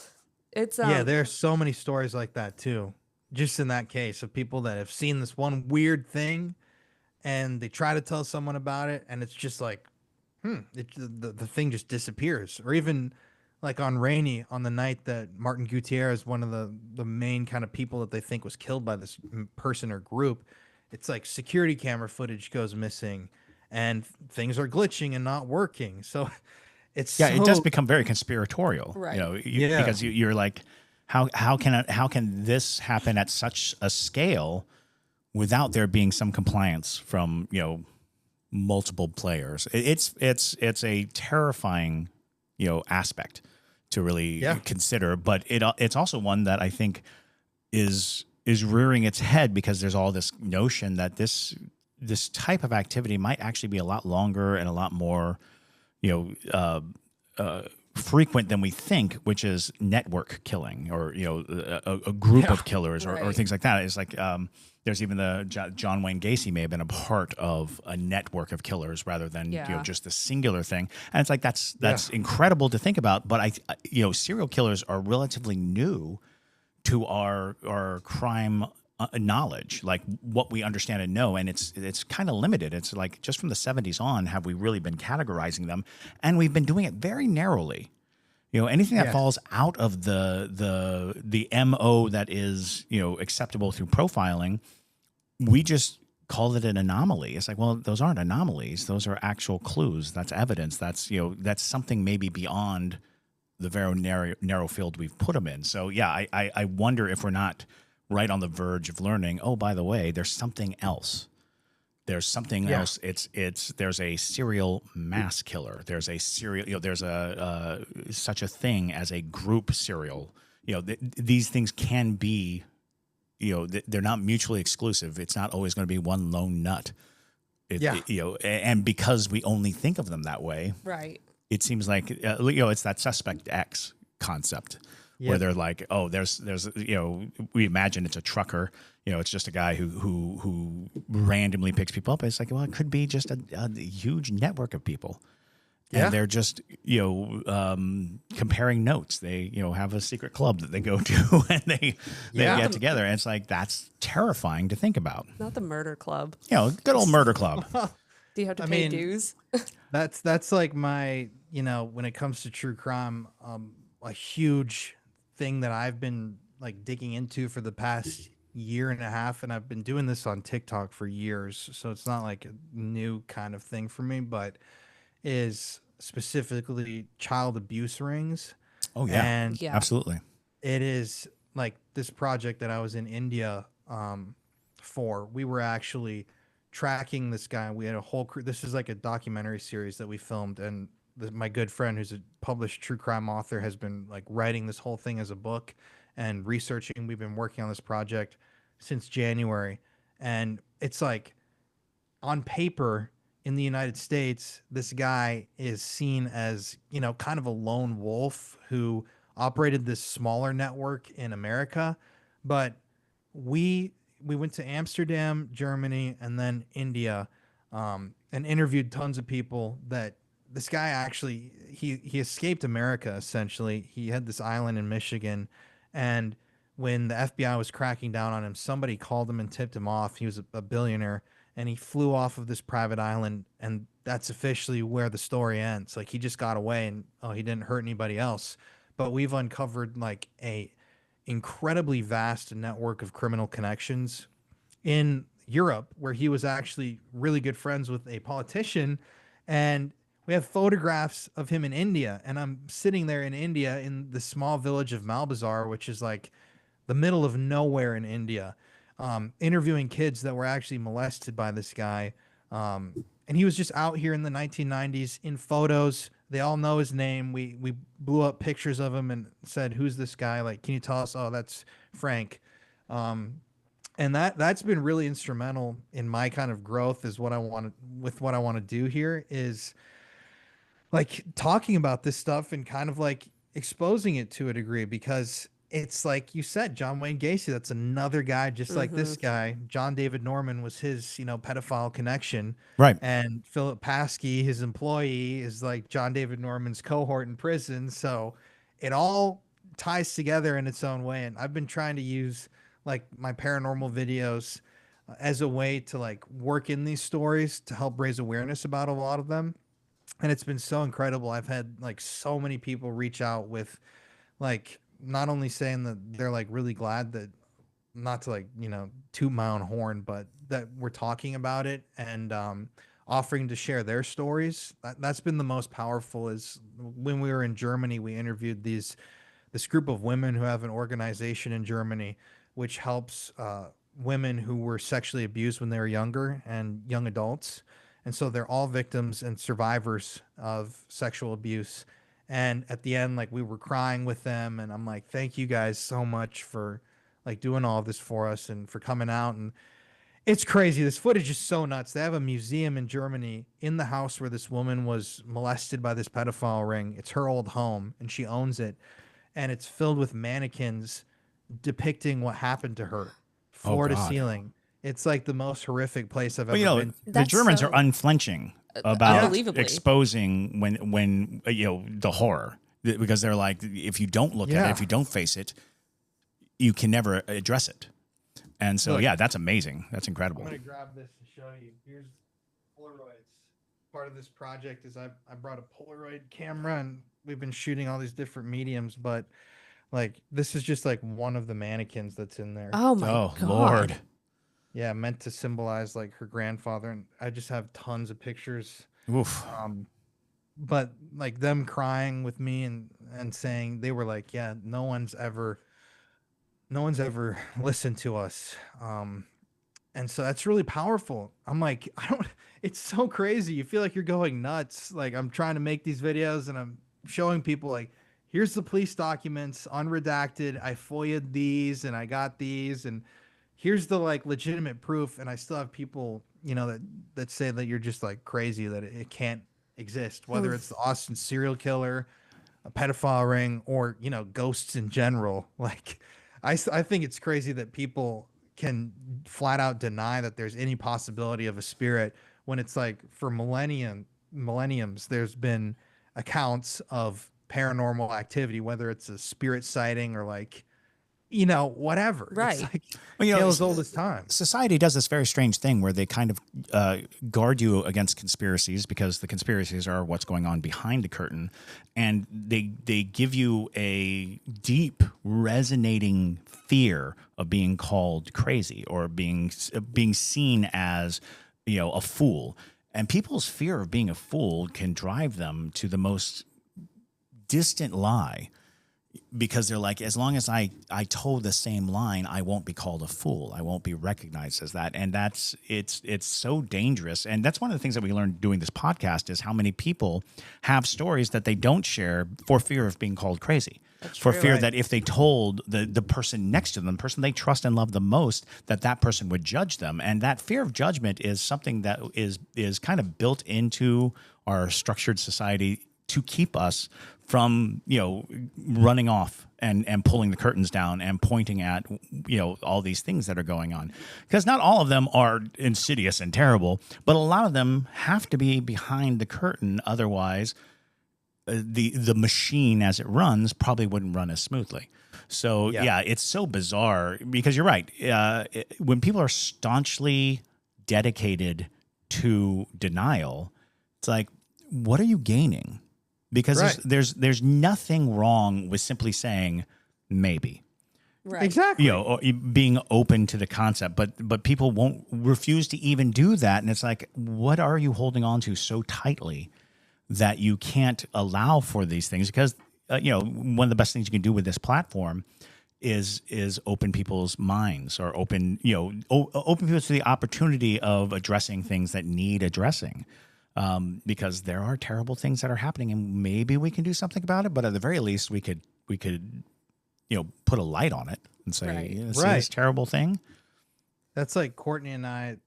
It's Yeah, there are so many stories like that too. Just in that case of people that have seen this one weird thing and they try to tell someone about it and it's just like, the thing just disappears. Or even like on Rainy, on the night that Martin Gutierrez, one of the main kind of people that they think was killed by this person or group, it's like security camera footage goes missing and things are glitching and not working. So it's it does become very conspiratorial, Right. because you're like, how can this happen at such a scale without there being some compliance from, multiple players. It's a terrifying, aspect to really consider, but it's also one that I think is rearing its head because there's all this notion that this type of activity might actually be a lot longer and a lot more, frequent than we think, which is network killing or a group of killers or things like that. It's like there's even the John Wayne Gacy may have been a part of a network of killers rather than just the singular thing. And it's like that's incredible to think about. But serial killers are relatively new to our crime knowledge, like what we understand and know, and it's kind of limited. It's like just from the 70s on have we really been categorizing them, and we've been doing it very narrowly. Anything that falls out of the MO that is acceptable through profiling, we just call it an anomaly. It's like, well, those aren't anomalies; those are actual clues. That's evidence. That's that's something maybe beyond the very narrow field we've put them in. So yeah, I wonder if we're not right on the verge of learning, oh, by the way, there's something else. There's something else. There's a serial mass killer. There's a serial, there's a such a thing as a group serial. These things can be, they're not mutually exclusive. It's not always going to be one lone nut. And because we only think of them that way, right? It seems like, it's that suspect X concept. Where they're like, oh, there's we imagine it's a trucker, it's just a guy who randomly picks people up. It's like, well, it could be just a huge network of people, and they're just comparing notes. They have a secret club that they go to, and they get together. And it's like that's terrifying to think about. Not the murder club. Good old murder club. Do you have to pay dues? That's like my when it comes to true crime, a huge thing that I've been like digging into for the past year and a half, and I've been doing this on TikTok for years, so it's not like a new kind of thing for me, but is specifically child abuse rings. Oh yeah, and absolutely. It is like this project that I was in India for. We were actually tracking this guy. We had a whole crew. This is like a documentary series that we filmed, and my good friend who's a published true crime author has been like writing this whole thing as a book and researching. We've been working on this project since January, and it's like on paper in the United States, this guy is seen as, kind of a lone wolf who operated this smaller network in America. But we went to Amsterdam, Germany, and then India, and interviewed tons of people that this guy actually, he escaped America, essentially. He had this island in Michigan, and when the FBI was cracking down on him, somebody called him and tipped him off. He was a billionaire, and he flew off of this private island, and that's officially where the story ends. Like, he just got away, and he didn't hurt anybody else. But we've uncovered like a incredibly vast network of criminal connections in Europe, where he was actually really good friends with a politician, and we have photographs of him in India, and I'm sitting there in India in the small village of Malbazar, which is like the middle of nowhere in India, interviewing kids that were actually molested by this guy. And he was just out here in the 1990s in photos. They all know his name. We blew up pictures of him and said, "Who's this guy? Like, can you tell us?" "Oh, that's Frank." And that's been really instrumental in my kind of growth. Is what I want to do here is like talking about this stuff and kind of like exposing it to a degree, because it's like you said, John Wayne Gacy, that's another guy just like this guy. John David Norman was his, pedophile connection. Right. And Philip Paskey, his employee, is like John David Norman's cohort in prison. So it all ties together in its own way. And I've been trying to use like my paranormal videos as a way to like work in these stories to help raise awareness about a lot of them. And it's been so incredible. I've had like so many people reach out with like not only saying that they're like really glad that, not to like, toot my own horn, but that we're talking about it and offering to share their stories. That's been the most powerful. Is when we were in Germany, we interviewed this group of women who have an organization in Germany which helps women who were sexually abused when they were younger and young adults. And so they're all victims and survivors of sexual abuse. And at the end, like we were crying with them, and I'm like, thank you guys so much for like doing all this for us and for coming out. And it's crazy. This footage is so nuts. They have a museum in Germany in the house where this woman was molested by this pedophile ring. It's her old home, and she owns it. And it's filled with mannequins depicting what happened to her, floor to God. ceiling. It's like the most horrific place I've Well, ever been. the That's Germans so- are unflinching about Unbelievably. exposing when the horror, because they're like, if you don't look at it, Yeah. if you don't face it, you can never address it. And so, Look. yeah, that's amazing. That's I'm incredible. going to grab this and show you. Here's Polaroids. Part of this project is I brought a Polaroid camera, and we've been shooting all these different mediums, but like this is just like one of the mannequins that's in there. Oh my Oh, God. Lord. Yeah, meant to symbolize like her grandfather, and I just have tons of pictures. Oof. But like them crying with me and saying, they were like, yeah, no one's ever listened to us. And so that's really powerful. I'm like, it's so crazy. You feel like you're going nuts. Like I'm trying to make these videos and I'm showing people like, here's the police documents, unredacted. I FOIA'd these and I got these, and here's the like legitimate proof. And I still have people, that say that you're just like crazy, that it can't exist, whether it's the Austin serial killer, a pedophile ring, or, ghosts in general. Like, I think it's crazy that people can flat out deny that there's any possibility of a spirit, when it's like for millenniums, there's been accounts of paranormal activity, whether it's a spirit sighting or like, whatever. Right. It's like Well, tale as old as time. Society does this very strange thing where they kind of guard you against conspiracies, because the conspiracies are what's going on behind the curtain, and they give you a deep resonating fear of being called crazy or being seen as a fool. And people's fear of being a fool can drive them to the most distant lie, because they're like, as long as I told the same line, I won't be called a fool. I won't be recognized as that. And it's so dangerous. And that's one of the things that we learned doing this podcast, is how many people have stories that they don't share for fear of being called crazy. For fear Right. that if they told the person next to them, the person they trust and love the most, that person would judge them. And that fear of judgment is something that is kind of built into our structured society to keep us from, running off and pulling the curtains down and pointing at, all these things that are going on. Because not all of them are insidious and terrible, but a lot of them have to be behind the curtain. Otherwise, the machine as it runs probably wouldn't run as smoothly. So, yeah, it's so bizarre, because you're right. When people are staunchly dedicated to denial, it's like, what are you gaining? Because Right. there's nothing wrong with simply saying maybe, Right. Exactly. or being open to the concept, but people won't refuse to even do that. And it's like, what are you holding on to so tightly that you can't allow for these things? Because one of the best things you can do with this platform is open people's minds, or open people to the opportunity of addressing things that need addressing. Because there are terrible things that are happening, and maybe we can do something about it. But at the very least, we could put a light on it and say, Right. see this Right. terrible thing. That's like Courtney and I,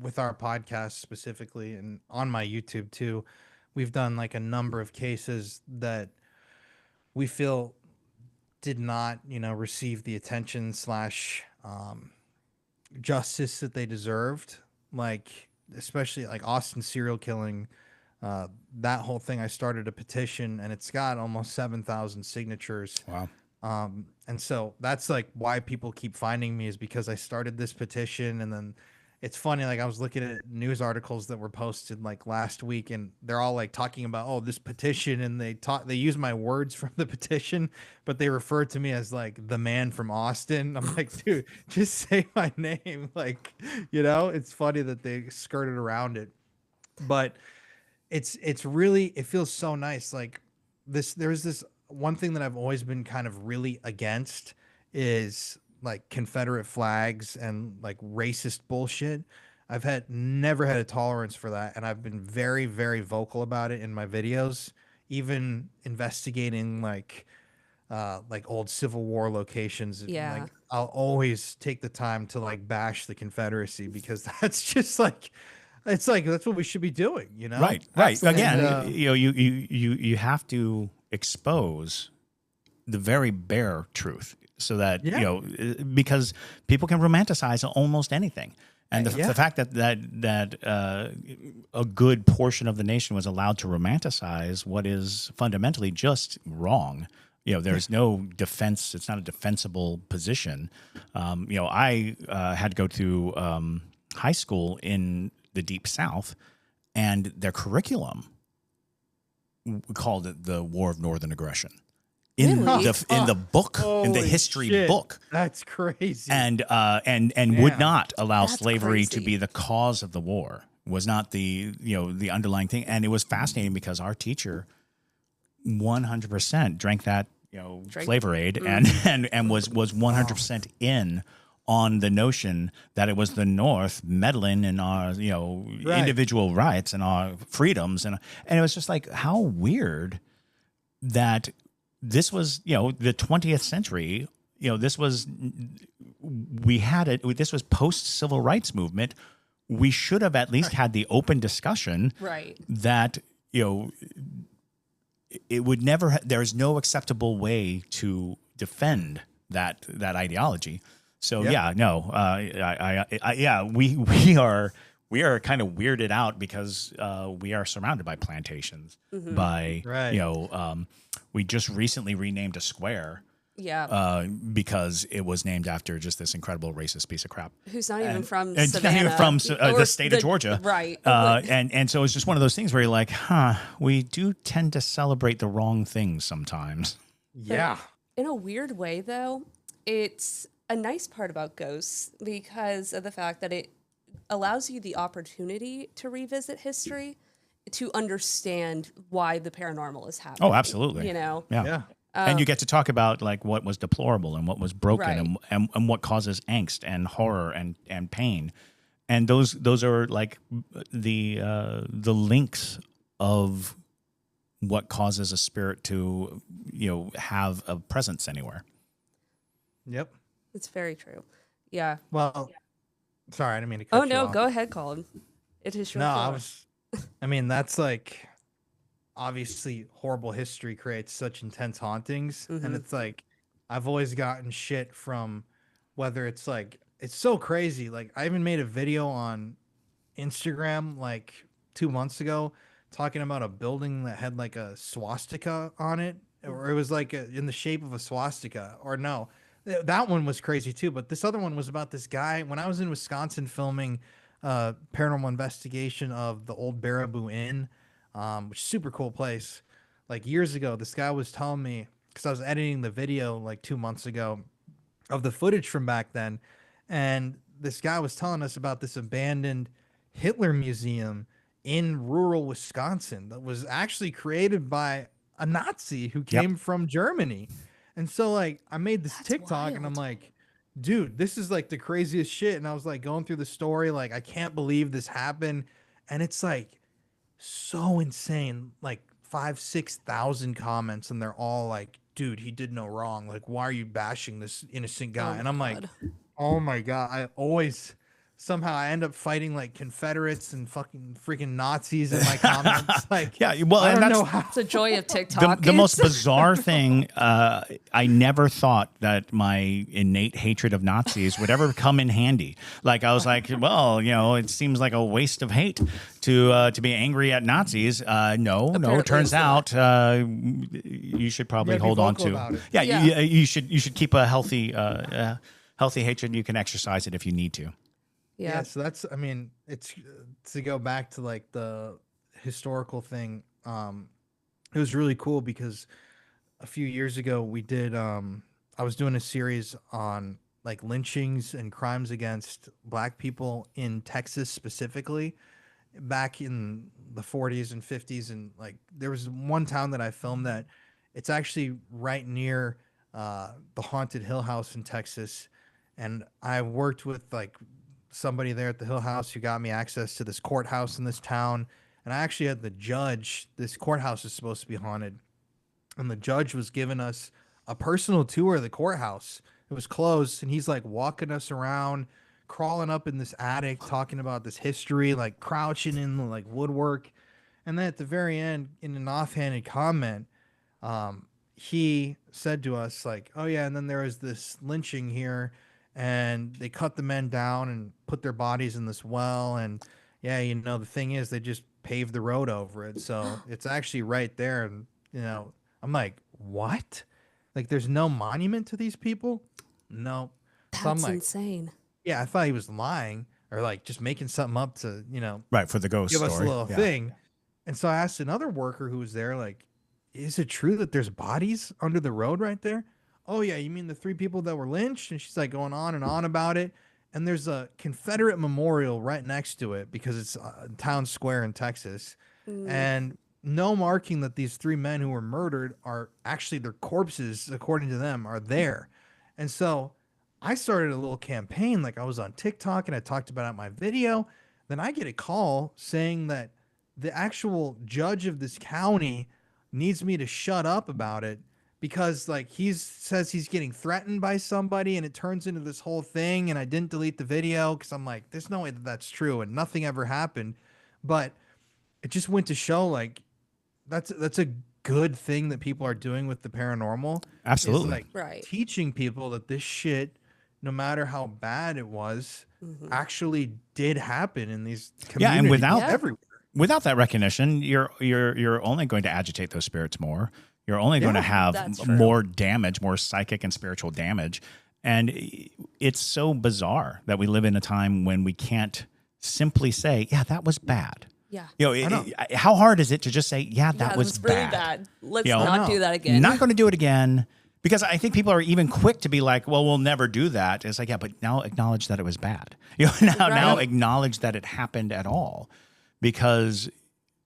with our podcast specifically, and on my YouTube too, we've done like a number of cases that we feel did not, receive the attention / justice that they deserved. Like, especially like Austin serial killing, that whole thing. I started a petition, and it's got almost 7,000 signatures. Wow. And so that's like why people keep finding me, is because I started this petition. And then it's funny, like I was looking at news articles that were posted like last week, and they're all like talking about, oh, this petition, and they use my words from the petition, but they refer to me as like the man from Austin. I'm like, dude, just say my name. Like, it's funny that they skirted around it, but it's really, it feels so nice. Like there's this one thing that I've always been kind of really against, is like Confederate flags and like racist bullshit. I've never had a tolerance for that, and I've been very, very vocal about it in my videos, even investigating like old Civil War locations. Yeah. Like I'll always take the time to like bash the Confederacy because that's just like it's like that's what we should be doing, you know? Right, right. Again, And, you have to expose the very bare truth so that Yeah. because people can romanticize almost anything. And Yeah. the fact that a good portion of the nation was allowed to romanticize what is fundamentally just wrong. There's no defense. It's not a defensible position. I had to go through high school in the Deep South, and their curriculum called it the War of Northern Aggression. In Really? the book, in the Holy history shit. book. That's crazy. And would Yeah. not allow That's slavery to crazy. be the cause of the war. Was not the the underlying thing. And it was fascinating because our teacher 100% drank that Flavor Aid and was 100% in on the notion that it was the North meddling in our Right. individual rights and our freedoms, and it was just like, how weird that this was the 20th century. This was this was post civil rights movement. We should have at least had the open discussion Right. that it would never there is no acceptable way to defend that ideology. So Yeah. we are kind of weirded out because we are surrounded by plantations, by Right. we just recently renamed a square Yeah. because it was named after just this incredible racist piece of crap. Who's not even from And it's not Savannah. even from Or the state of Georgia. Right. And so it's just one of those things where you're like, we do tend to celebrate the wrong things sometimes. Yeah. In a weird way, though, it's a nice part about ghosts because of the fact that it allows you the opportunity to revisit history to understand why the paranormal is happening. Oh, absolutely. Yeah. Yeah. And you get to talk about like what was deplorable and what was broken and what causes angst and horror and pain. And those are like the links of what causes a spirit to have a presence anywhere. Yep. It's very true. Yeah. Well, sorry, I didn't mean to cut Oh, you no. off. Go ahead, Colin. It is your floor. I mean, that's like obviously horrible history creates such intense hauntings. And it's like, I've always gotten shit from whether it's like, it's so crazy. Like, I even made a video on Instagram like 2 months ago talking about a building that had like a swastika on it, or it was like in the shape of a swastika, or no. That one was crazy too, but this other one was about this guy. When I was in Wisconsin filming paranormal investigation of the old Baraboo Inn, which is a super cool place. Like years ago, this guy was telling me, because I was editing the video like 2 months ago of the footage from back then, and this guy was telling us about this abandoned Hitler museum in rural Wisconsin that was actually created by a Nazi who came from Germany. And so like I made this TikTok and I'm like, dude, this is like the craziest shit. And I was like going through the story, like, I can't believe this happened. And it's like so insane, like 5,000-6,000 comments, and they're all like, dude, he did no wrong. Like, why are you bashing this innocent guy? And I'm like, oh my God. I always somehow I end up fighting like Confederates and freaking Nazis in my comments. Like, Yeah, well, I and don't that's know how. It's the joy of TikTok. the most bizarre thing. I never thought that my innate hatred of Nazis would ever come in handy. Like I was like, well, it seems like a waste of hate to be angry at Nazis. No. Apparently Turns it's not. out you should probably You gotta be hold on vocal about to. it. Yeah, Yeah. you should keep a healthy hatred. You can exercise it if you need to. Yeah. So that's, I mean, it's to go back to like the historical thing. It was really cool because a few years ago we did, I was doing a series on like lynchings and crimes against Black people in Texas specifically back in the 40s and 50s. And like, there was one town that I filmed that it's actually right near the Haunted Hill House in Texas. And I worked with like somebody there at the Hill House who got me access to this courthouse in this town. And I actually had the judge. This courthouse is supposed to be haunted, and the judge was giving us a personal tour of the courthouse. It was closed, and he's like walking us around, crawling up in this attic, talking about this history, like crouching in the like woodwork. And then at the very end, in an offhanded comment, he said to us like, "Oh yeah, and then there was this lynching here, and they cut the men down and put their bodies in this well, and yeah, you know, the thing is they just paved the road over it, so it's actually right there." And you know, I'm like, "What? Like, there's no monument to these people?" No. So I'm That's like, insane. yeah, I thought he was lying or like just making something up to, you know, Right, for the ghost give us a story. little Yeah. thing. And so I asked another worker who was there, like, "Is it true that there's bodies under the road right there?" "Oh yeah, you mean the 3 people that were lynched?" And she's like going on and on about it. And there's a Confederate memorial right next to it because it's town square in Texas. And no marking that these 3 men who were murdered are actually their corpses, according to them, are there. And so I started a little campaign. Like, I was on TikTok and I talked about it in my video. Then I get a call saying that the actual judge of this county needs me to shut up about it because like says he's getting threatened by somebody, and it turns into this whole thing. And I didn't delete the video because I'm like, there's no way that that's true, and nothing ever happened. But it just went to show like that's a good thing that people are doing with the paranormal. Absolutely. Is like Right. teaching people that this shit, no matter how bad it was, actually did happen in these Yeah, communities and without everywhere. without that recognition, you're only going to agitate those spirits more. You're only going to have that's true. more damage, more psychic and spiritual damage. And it's so bizarre that we live in a time when we can't simply say, "Yeah, that was bad." Yeah. You know, how hard is it to just say, "Yeah, that Yeah, was really bad." bad. Let's You know, not do that again. Not going to do it again. Because I think people are even quick to be like, "Well, we'll never do that." It's like, yeah, but now acknowledge that it was bad. You know, now acknowledge that it happened at all, because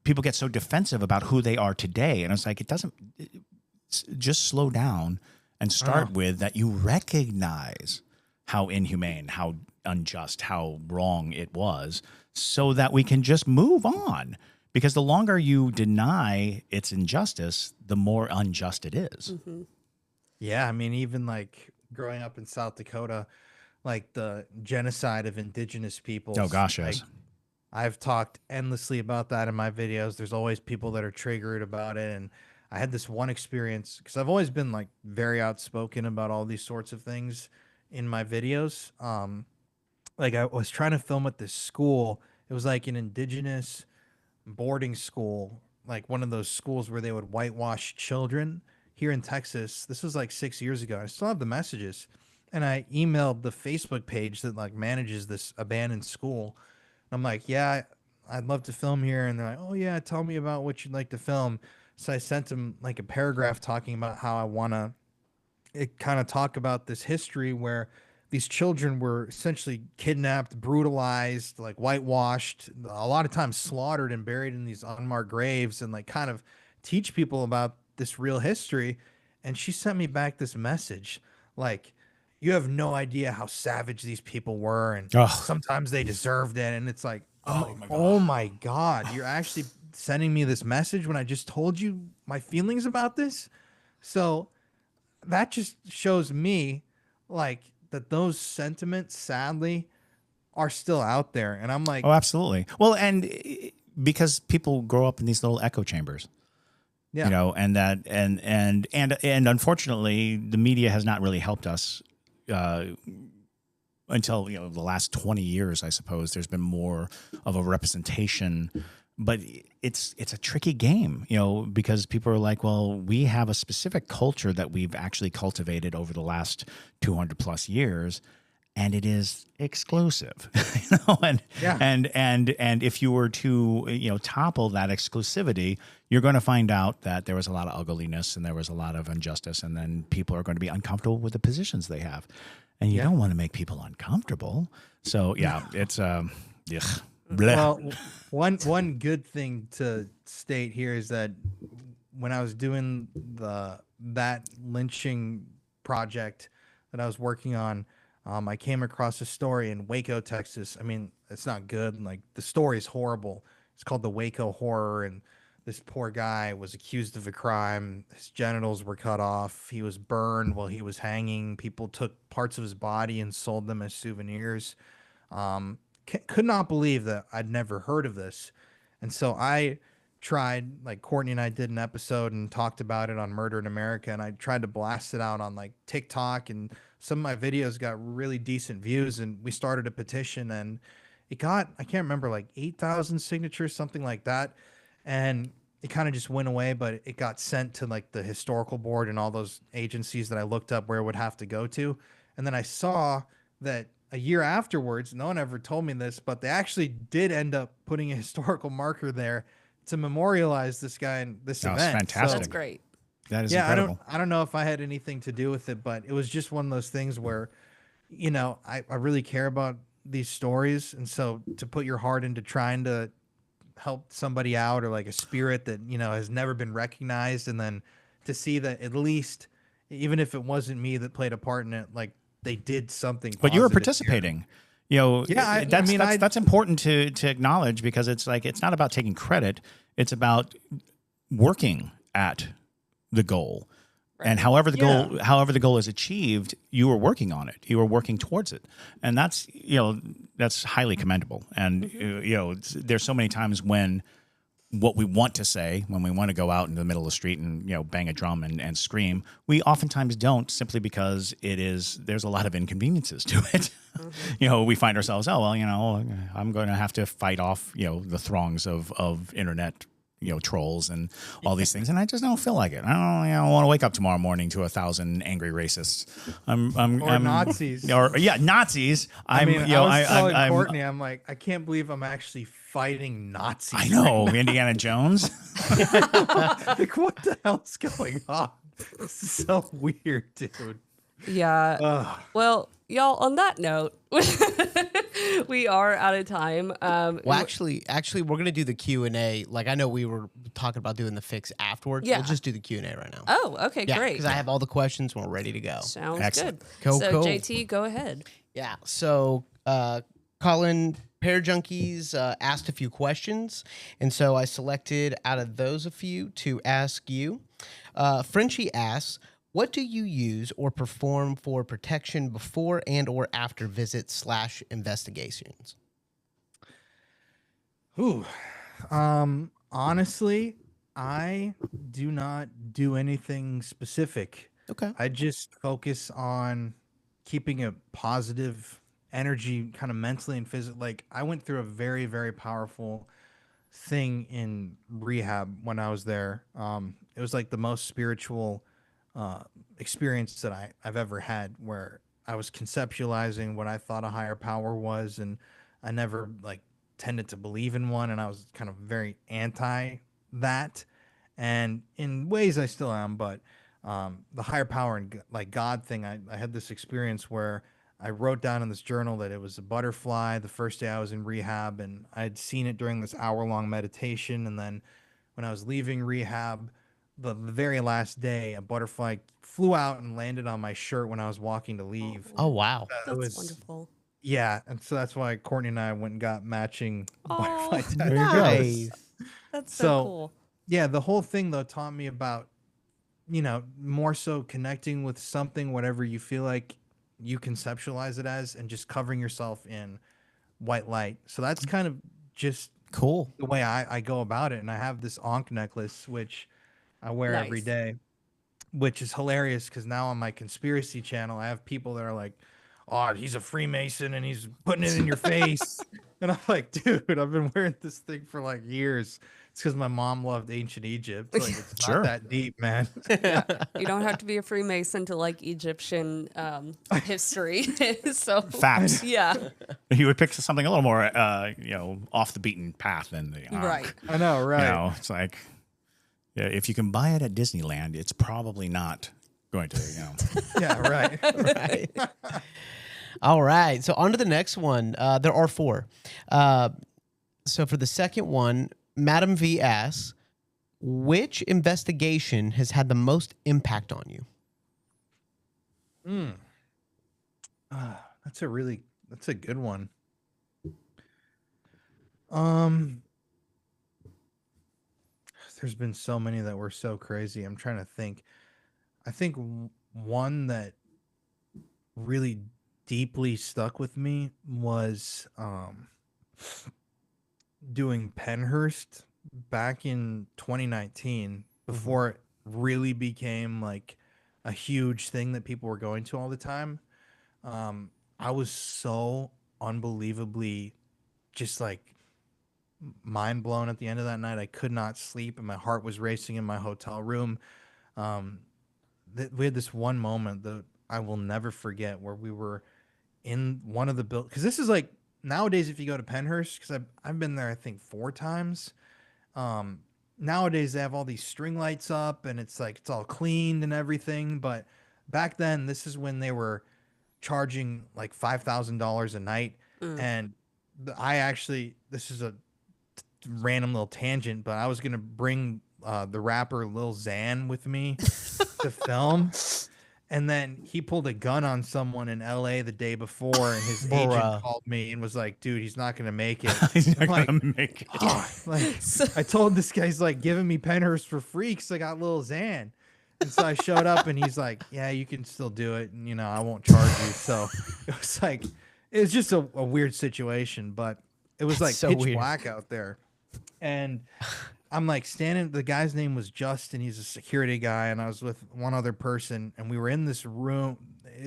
people get so defensive about who they are today, and it's like just slow down and start with that. You recognize how inhumane, how unjust, how wrong it was, so that we can just move on. Because the longer you deny its injustice, the more unjust it is. Yeah, I mean, even like growing up in South Dakota, like the genocide of indigenous peoples. Oh gosh, yes. Like, I've talked endlessly about that in my videos. There's always people that are triggered about it. And I had this one experience because I've always been like very outspoken about all these sorts of things in my videos. Like I was trying to film at this school. It was like an indigenous boarding school, like one of those schools where they would whitewash children here in Texas. This was like 6 years ago. I still have the messages. And I emailed the Facebook page that like manages this abandoned school. I'm like, "Yeah, I'd love to film here." And they're like, "Oh yeah, tell me about what you'd like to film." So I sent them like a paragraph talking about how I want to kind of talk about this history where these children were essentially kidnapped, brutalized, like whitewashed, a lot of times slaughtered and buried in these unmarked graves, and like kind of teach people about this real history. And she sent me back this message like, "You have no idea how savage these people were, and sometimes they deserved it." And it's like, oh my God, you're actually sending me this message when I just told you my feelings about this? So that just shows me like that those sentiments, sadly, are still out there. And I'm like, Oh, absolutely. Well, and because people grow up in these little echo chambers, yeah, you know, and that, and unfortunately, the media has not really helped us until, you know, the last 20 years, I suppose. There's been more of a representation, but it's a tricky game, you know, because people are like, well, we have a specific culture that we've actually cultivated over the last 200 plus years, and it is exclusive, you know, and if you were to, you know, topple that exclusivity, you're going to find out that there was a lot of ugliness and there was a lot of injustice, and then people are going to be uncomfortable with the positions they have, and you don't want to make people uncomfortable. So yeah, it's ugh. Blech. Well, one good thing to state here is that when I was doing that lynching project that I was working on, I came across a story in Waco, Texas. I mean, it's not good. Like, the story is horrible. It's called the Waco Horror, and this poor guy was accused of a crime. His genitals were cut off. He was burned while he was hanging. People took parts of his body and sold them as souvenirs. Could not believe that I'd never heard of this. And so I tried, like Courtney and I did an episode and talked about it on Murder in America, and I tried to blast it out on like TikTok, and some of my videos got really decent views, and we started a petition, and it got, I can't remember, like 8,000 signatures, something like that. And it kind of just went away, but it got sent to like the historical board and all those agencies that I looked up where it would have to go to. And then I saw that a year afterwards, no one ever told me this, but they actually did end up putting a historical marker there to memorialize this guy and this That's event. fantastic. That's great. That is Yeah, incredible. I don't know if I had anything to do with it, but it was just one of those things where, you know, I really care about these stories. And so to put your heart into trying to help somebody out, or like a spirit that, you know, has never been recognized, and then to see that at least, even if it wasn't me that played a part in it, like they did something. But you were positive here. participating. You know, Yeah, that's important to acknowledge, because it's like, it's not about taking credit. It's about working at the goal. And however the goal is achieved, you were working on it. You were working towards it, and that's, you know, that's highly commendable. And you know, there's so many times when what we want to say, when we want to go out into the middle of the street and, you know, bang a drum and scream, we oftentimes don't, simply because there's a lot of inconveniences to it. You know, we find ourselves, oh well, you know, I'm going to have to fight off, you know, the throngs of internet, you know, trolls and all these things, and I just don't feel like it. I don't want to wake up tomorrow morning to 1,000 angry racists. I'm Nazis. Or Nazis. I was telling Courtney, I'm like, I can't believe I'm actually fighting Nazis. I know, Indiana Jones. Like, what the hell's going on? This is so weird, dude. Yeah. Ugh. Well, y'all, on that note, we are out of time. Well, actually, we're gonna do the Q&A. Like, I know we were talking about doing the fix afterwards. Yeah. We'll just do the Q&A right now. Oh, okay, great. Because I have all the questions and we're ready to go. Sounds Excellent. good. Cool, So, cool. JT, go ahead. Yeah. So, Colin, Pair Junkies asked a few questions, and so I selected out of those a few to ask you. Frenchie asks, what do you use or perform for protection before and or after visits / investigations? Ooh. Honestly, I do not do anything specific. Okay. I just focus on keeping a positive energy, kind of mentally and physically. Like, I went through a very, very powerful thing in rehab when I was there. It was like the most spiritual experience that I've ever had, where I was conceptualizing what I thought a higher power was, and I never like tended to believe in one, and I was kind of very anti that, and in ways I still am, but the higher power and like God thing, I had this experience where I wrote down in this journal that it was a butterfly the first day I was in rehab, and I had seen it during this hour-long meditation, and then when I was leaving rehab, the very last day, a butterfly flew out and landed on my shirt when I was walking to leave. Oh, wow. That's was- wonderful. Yeah, and so that's why Courtney and I went and got matching butterfly tattoos. There you go. Nice. That's so So- cool. Yeah, the whole thing though taught me about, you know, more so connecting with something, whatever you feel like you conceptualize it as, and just covering yourself in white light. So that's kind of just Cool. the way I go about it. And I have this Ankh necklace, which I wear every Nice. day, which is hilarious because now on my conspiracy channel, I have people that are like, oh, he's a Freemason and he's putting it in your face. And I'm like, dude, I've been wearing this thing for like years. It's because my mom loved ancient Egypt. Like, it's Sure. not that deep, man. You don't have to be a Freemason to like Egyptian history. So Facts. yeah, You would pick something a little more, you know, off the beaten path than the Ankh. right. I know, right? You know, it's like, yeah, if you can buy it at Disneyland, it's probably not going to, you know. Yeah, right. Right. All right. So on to the next one. There are 4. So for the second one, Madam V asks, which investigation has had the most impact on you? That's That's a good one. Um, there's been so many that were so crazy. I'm trying to think. I think one that really deeply stuck with me was doing Pennhurst back in 2019 before it really became like a huge thing that people were going to all the time. I was so unbelievably just like mind blown at the end of that night. I could not sleep and my heart was racing in my hotel room. Um, we had this one moment that I will never forget where we were in one of the build, because this is like nowadays if you go to Pennhurst, because I've been there I think 4 times. Nowadays they have all these string lights up and it's like it's all cleaned and everything, but back then this is when they were charging like $5,000 a night. And I actually, this is a random little tangent, but I was gonna bring the rapper Lil Xan with me to film. And then he pulled a gun on someone in LA the day before, and his agent called me and was like, "Dude, he's not gonna make it." He's not I'm gonna make it. "Oh," like I told this guy's like giving me Pennhurst for free because I got Lil Xan. And so I showed up and he's like, "Yeah, you can still do it, and you know, I won't charge you." So it was like, it was just a weird situation, but it was like so pitch weird. black out there. And I'm like standing, the guy's name was Justin. He's a security guy. And I was with one other person and we were in this room.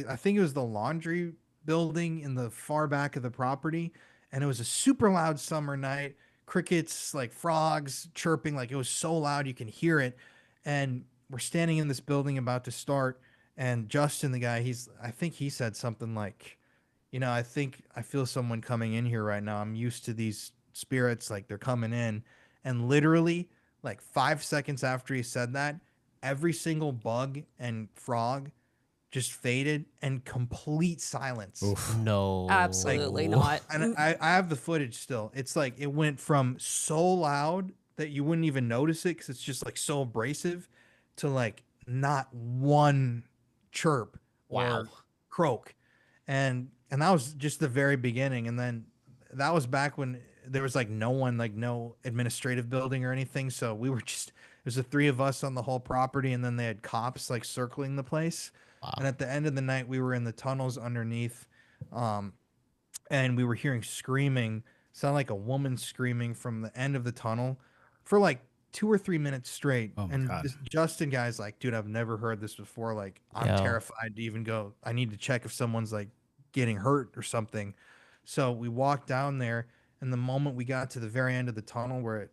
I think it was the laundry building in the far back of the property. And it was a super loud summer night, crickets, like frogs chirping. Like it was so loud, you can hear it. And we're standing in this building about to start. And Justin, the guy, I think he said something like, you know, I think I feel someone coming in here right now. I'm used to these spirits, like they're coming in. And literally, like 5 seconds after he said that, every single bug and frog just faded and complete silence. No. Absolutely not. And I have the footage still. It's like it went from so loud that you wouldn't even notice it because it's just like so abrasive to like not one chirp or croak. And that was just the very beginning. And then that was back when there was like no one, like no administrative building or anything. So we were just, it was the three of us on the whole property. And then they had cops like circling the place. Wow. And at the end of the night, we were in the tunnels underneath. And we were hearing screaming, sound like a woman screaming from the end of the tunnel for like 2 or 3 minutes straight. Oh my and God. this Justin guy's like, "Dude, I've never heard this before. Like, I'm terrified to even go. I need to check if someone's like getting hurt or something." So we walked down there, and the moment we got to the very end of the tunnel where it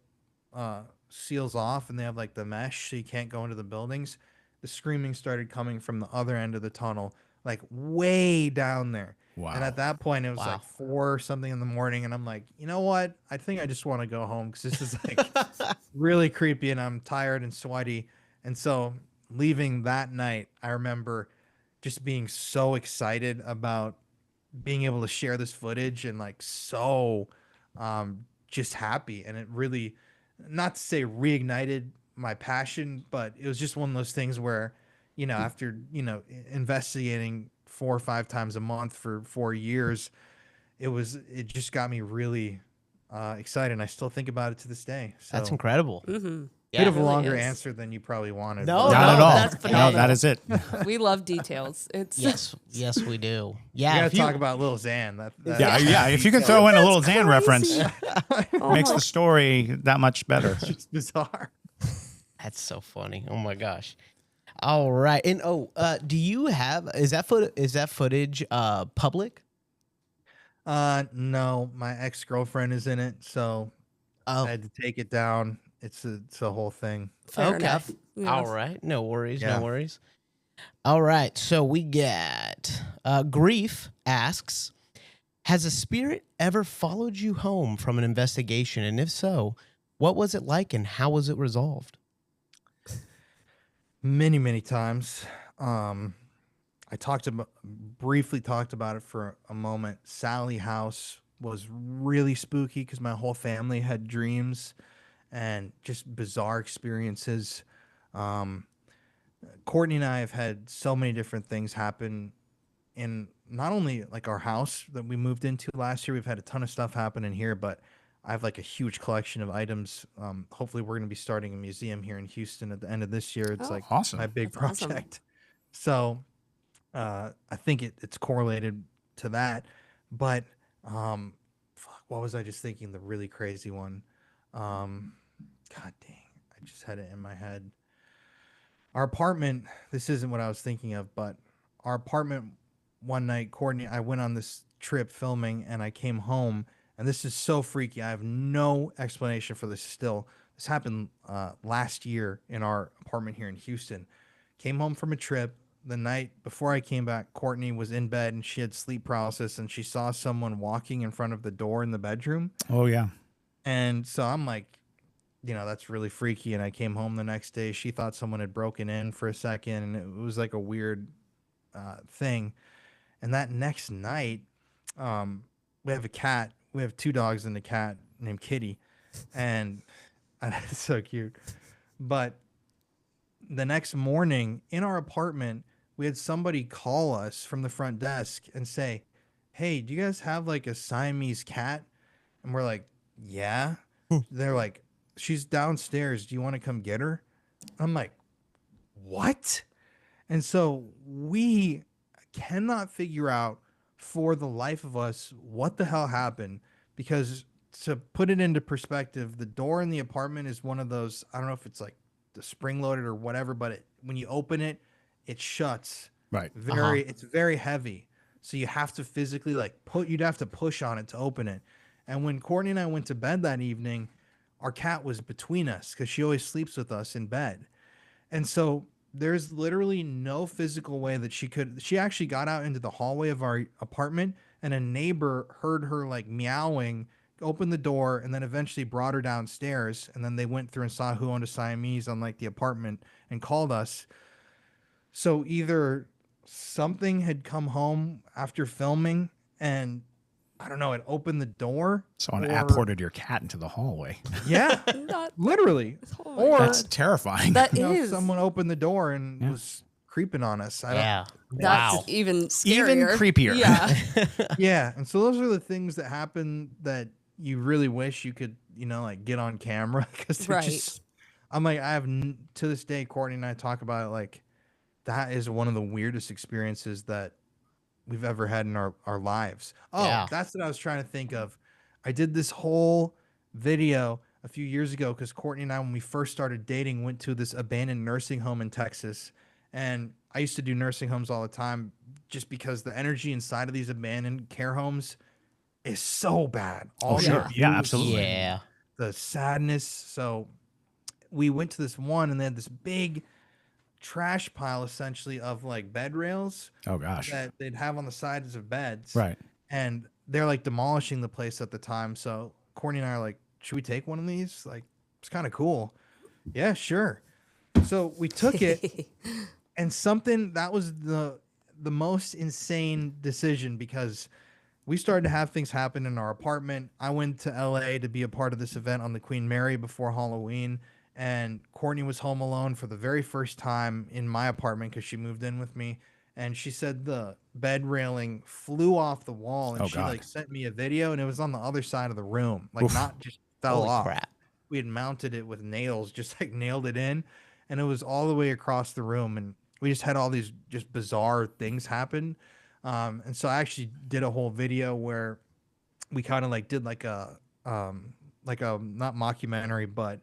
seals off and they have like the mesh so you can't go into the buildings, the screaming started coming from the other end of the tunnel, like way down there. Wow. And at that point, it was like 4 or something in the morning. And I'm like, you know what? I think I just want to go home because this is like really creepy and I'm tired and sweaty. And so leaving that night, I remember just being so excited about being able to share this footage and like so just happy. And it really, not to say reignited my passion, but it was just one of those things where, you know, after, you know, investigating 4 or 5 times a month for 4 years, it just got me really excited. And I still think about it to this day. So That's incredible. Mm-hmm. bit of a really longer is. answer than you probably wanted. No, but- Not at all. That's No, phenomenal. that is it. We love details. It's Yes, we do. You Yeah, gotta if you- talk about Lil Xan. That Yeah. If you can throw in a little Xan reference, Oh makes my- the story that much better. It's just bizarre. That's so funny. Oh my gosh. All right, and do you have is that footage public? No, my ex-girlfriend is in it, so Oh, I had to take it down. It's a whole thing. Fair okay. enough. Yeah. All right, no worries, Yeah. no worries. All right, so we got Grief asks, has a spirit ever followed you home from an investigation, and if so, what was it like and how was it resolved? Many times. I briefly talked about it for a moment. Sally House was really spooky because my whole family had dreams and just bizarre experiences. Courtney and I have had so many different things happen in not only like our house that we moved into last year. We've had a ton of stuff happen in here, but I have like a huge collection of items. Hopefully we're going to be starting a museum here in Houston at the end of this year. It's Oh, like awesome. my big That's awesome. project. So I think it's correlated to that. But fuck, what was I just thinking? The really crazy one. God dang, I just had it in my head. Our apartment, this isn't what I was thinking of, but our apartment one night, Courtney, I went on this trip filming and I came home, and this is so freaky. I have no explanation for this still. This happened last year in our apartment here in Houston. Came home from a trip. The night before I came back, Courtney was in bed and she had sleep paralysis, and she saw someone walking in front of the door in the bedroom. Oh yeah. And so I'm like, that's really freaky. And I came home the next day. She thought someone had broken in for a second, and it was like a weird thing. And that next night, we have a cat. We have 2 dogs and a cat named Kitty, and it's so cute. But the next morning in our apartment, we had somebody call us from the front desk and say, "Hey, do you guys have like a Siamese cat?" And we're like, "Yeah." They're like, "She's downstairs. Do you want to come get her?" I'm like, "What?" And so we cannot figure out for the life of us what the hell happened, because to put it into perspective, the door in the apartment is one of those, I don't know if it's like the spring loaded or whatever, but when you open it, it shuts. Right. It's very heavy. So you have to physically you'd have to push on it to open it. And when Courtney and I went to bed that evening, our cat was between us because she always sleeps with us in bed. And so there's literally no physical way that she actually got out into the hallway of our apartment, and a neighbor heard her like meowing, opened the door, and then eventually brought her downstairs. And then they went through and saw who owned a Siamese on like the apartment and called us. So either something had come home after filming and, I don't know, it opened the door. Someone apported your cat into the hallway. Yeah, Not- literally. Oh my Or That's terrifying. That you know, is. someone opened the door and was creeping on us. Yeah. That's Wow. even Even scarier. creepier. Yeah. Yeah, and so those are the things that happen that you really wish you could, like get on camera, because Right. just. I'm like, to this day, Courtney and I talk about it like that is one of the weirdest experiences that we've ever had in our lives. Oh, Yeah. that's what I was trying to think of. I did this whole video a few years ago because Courtney and I, when we first started dating, went to this abandoned nursing home in Texas. And I used to do nursing homes all the time just because the energy inside of these abandoned care homes is so bad. Oh, sure. the Yeah, abuse, absolutely. Yeah. the sadness. So we went to this one, and they had this big trash pile essentially of like bed rails Oh gosh. that they'd have on the sides of beds. Right. And they're like demolishing the place at the time. So Courtney and I are like, should we take one of these? Like, it's kind of cool. Yeah, sure. So we took it, and something that was the most insane decision, because we started to have things happen in our apartment. I went to LA to be a part of this event on the Queen Mary before Halloween, and Courtney was home alone for the very first time in my apartment because she moved in with me. And she said the bed railing flew off the wall, and Oh, she God. like sent me a video, and it was on the other side of the room, like Oof. not just fell Holy off. crap. We had mounted it with nails, just like nailed it in, and it was all the way across the room. And we just had all these just bizarre things happen. And so I actually did a whole video where we kind of like did like a not mockumentary, but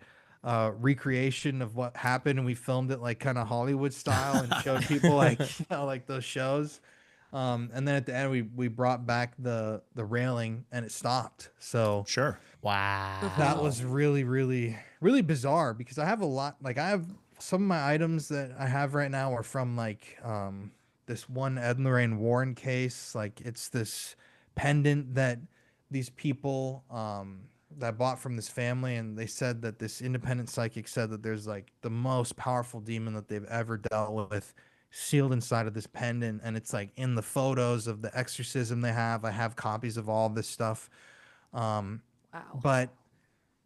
recreation of what happened, and we filmed it like kind of Hollywood style and showed people like like those shows. And then at the end we brought back the railing, and it stopped. So Sure. Wow. that was really, really, really bizarre, because I have a lot, like I have some of my items that I have right now are from like this one Ed and Lorraine Warren case. Like it's this pendant that these people that bought from this family, and they said that this independent psychic said that there's like the most powerful demon that they've ever dealt with sealed inside of this pendant, and it's like in the photos of the exorcism they have. I have copies of all this stuff. Wow. But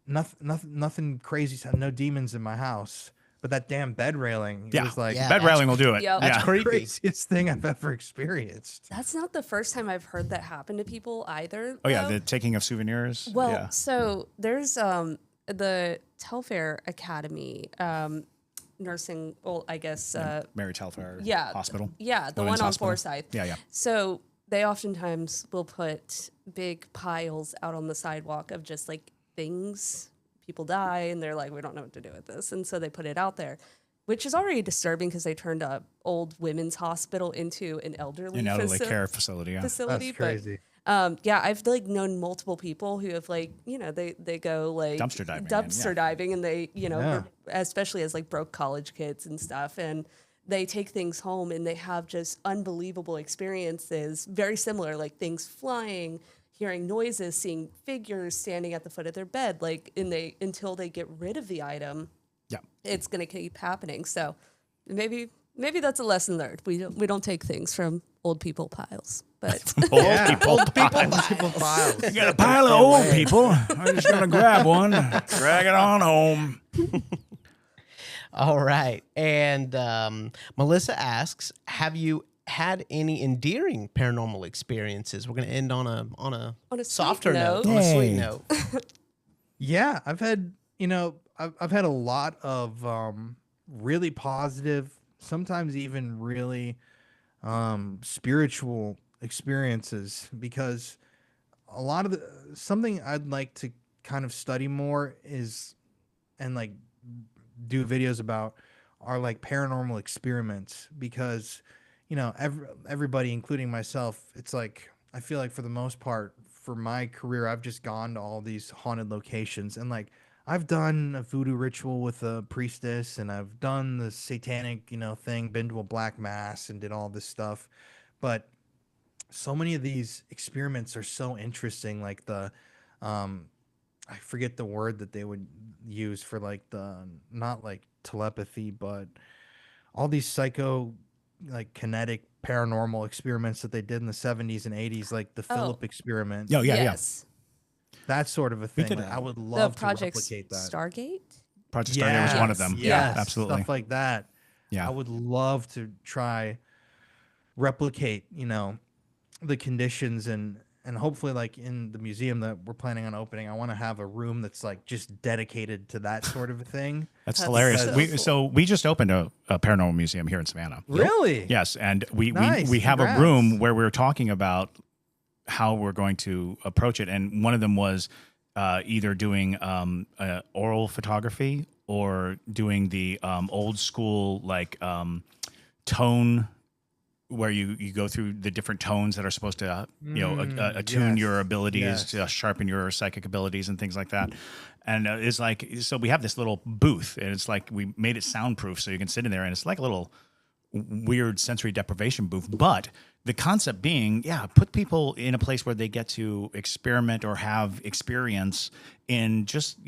nothing crazy. No demons in my house. but that damn bed railing, it was like Yeah. Bed railing will do it. Yep. That's Yeah. creepy. craziest thing I've ever experienced. That's not the first time I've heard that happen to people either. Oh yeah, though. the taking of souvenirs. Well, yeah. so there's the Telfair Academy nursing. Well, I guess Mary Telfair yeah, Hospital. Yeah, the Women's one on Hospital. Forsyth. Yeah, yeah. So they oftentimes will put big piles out on the sidewalk of just like things. People die, and they're like, we don't know what to do with this, and so they put it out there, which is already disturbing because they turned a old women's hospital into an elderly care facility. Yeah. facility. That's crazy. But yeah, I've like known multiple people who have like, they go like Dumpster diving, diving, and they, Yeah. especially as like broke college kids and stuff, and they take things home and they have just unbelievable experiences, very similar, like things flying, hearing noises, seeing figures standing at the foot of their bed, like until they get rid of the item, Yeah. it's gonna keep happening. So maybe that's a lesson learned. We don't take things from old people piles, but Old people. Files. You got a pile of old people. I'm just gonna grab one, drag it on home. All right. And Melissa asks, have you had any endearing paranormal experiences? We're going to end on a sweet softer note. note. On a sweet Yay. note. Yeah, I've had, I've had a lot of really positive, sometimes even really spiritual experiences, because a lot of something I'd like to kind of study more is, and like do videos about, are like paranormal experiments, because everybody, including myself, it's like, I feel like for the most part for my career, I've just gone to all these haunted locations, and like I've done a voodoo ritual with a priestess, and I've done the satanic, thing, been to a black mass and did all this stuff. But so many of these experiments are so interesting. Like I forget the word that they would use for like not like telepathy, but all these like kinetic paranormal experiments that they did in the 70s and 80s, like the Philip experiment. Oh, yeah, yes. That sort of a thing. did Like, I would The love to Project replicate that. Stargate. Project Stargate was one of them. Yes. Yeah, Yes. absolutely. Stuff like that. Yeah. I would love to try replicate, the conditions, and hopefully like in the museum that we're planning on opening, I want to have a room that's like just dedicated to that sort of a thing. That's That's hilarious. so We cool. so we just opened a paranormal museum here in Savannah. Really? Yes, and we Nice, have a congrats. room where we're talking about how we're going to approach it, and one of them was either doing oral photography or doing the old school like tone, where you go through the different tones that are supposed to attune yes, your abilities, yes. to sharpen your psychic abilities and things like that. And it's like, so we have this little booth, and it's like we made it soundproof so you can sit in there, and it's like a little weird sensory deprivation booth. But the concept being, put people in a place where they get to experiment or have experience in just,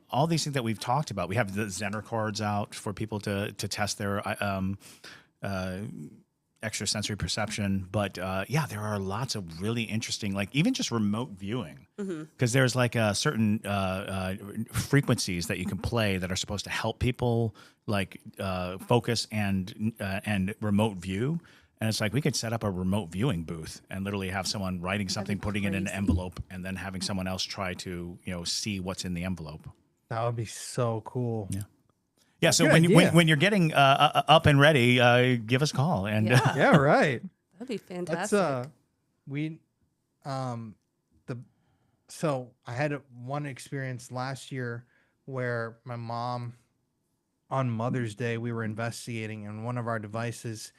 all these things that we've talked about. We have the Zener cards out for people to test their extrasensory perception. But there are lots of really interesting, like even just remote viewing, because there's like a certain frequencies that you can play that are supposed to help people like focus and remote view. And it's like we could set up a remote viewing booth and literally have someone writing something, putting it in an crazy. envelope, and then having someone else try to see what's in the envelope. That would be so cool. Yeah. Yeah, so Good when idea. you're getting up and ready, give us a call. And Yeah. Yeah, right. That'd be Let's fantastic. so I had one experience last year where my mom, on Mother's Day, we were investigating, and one of our devices,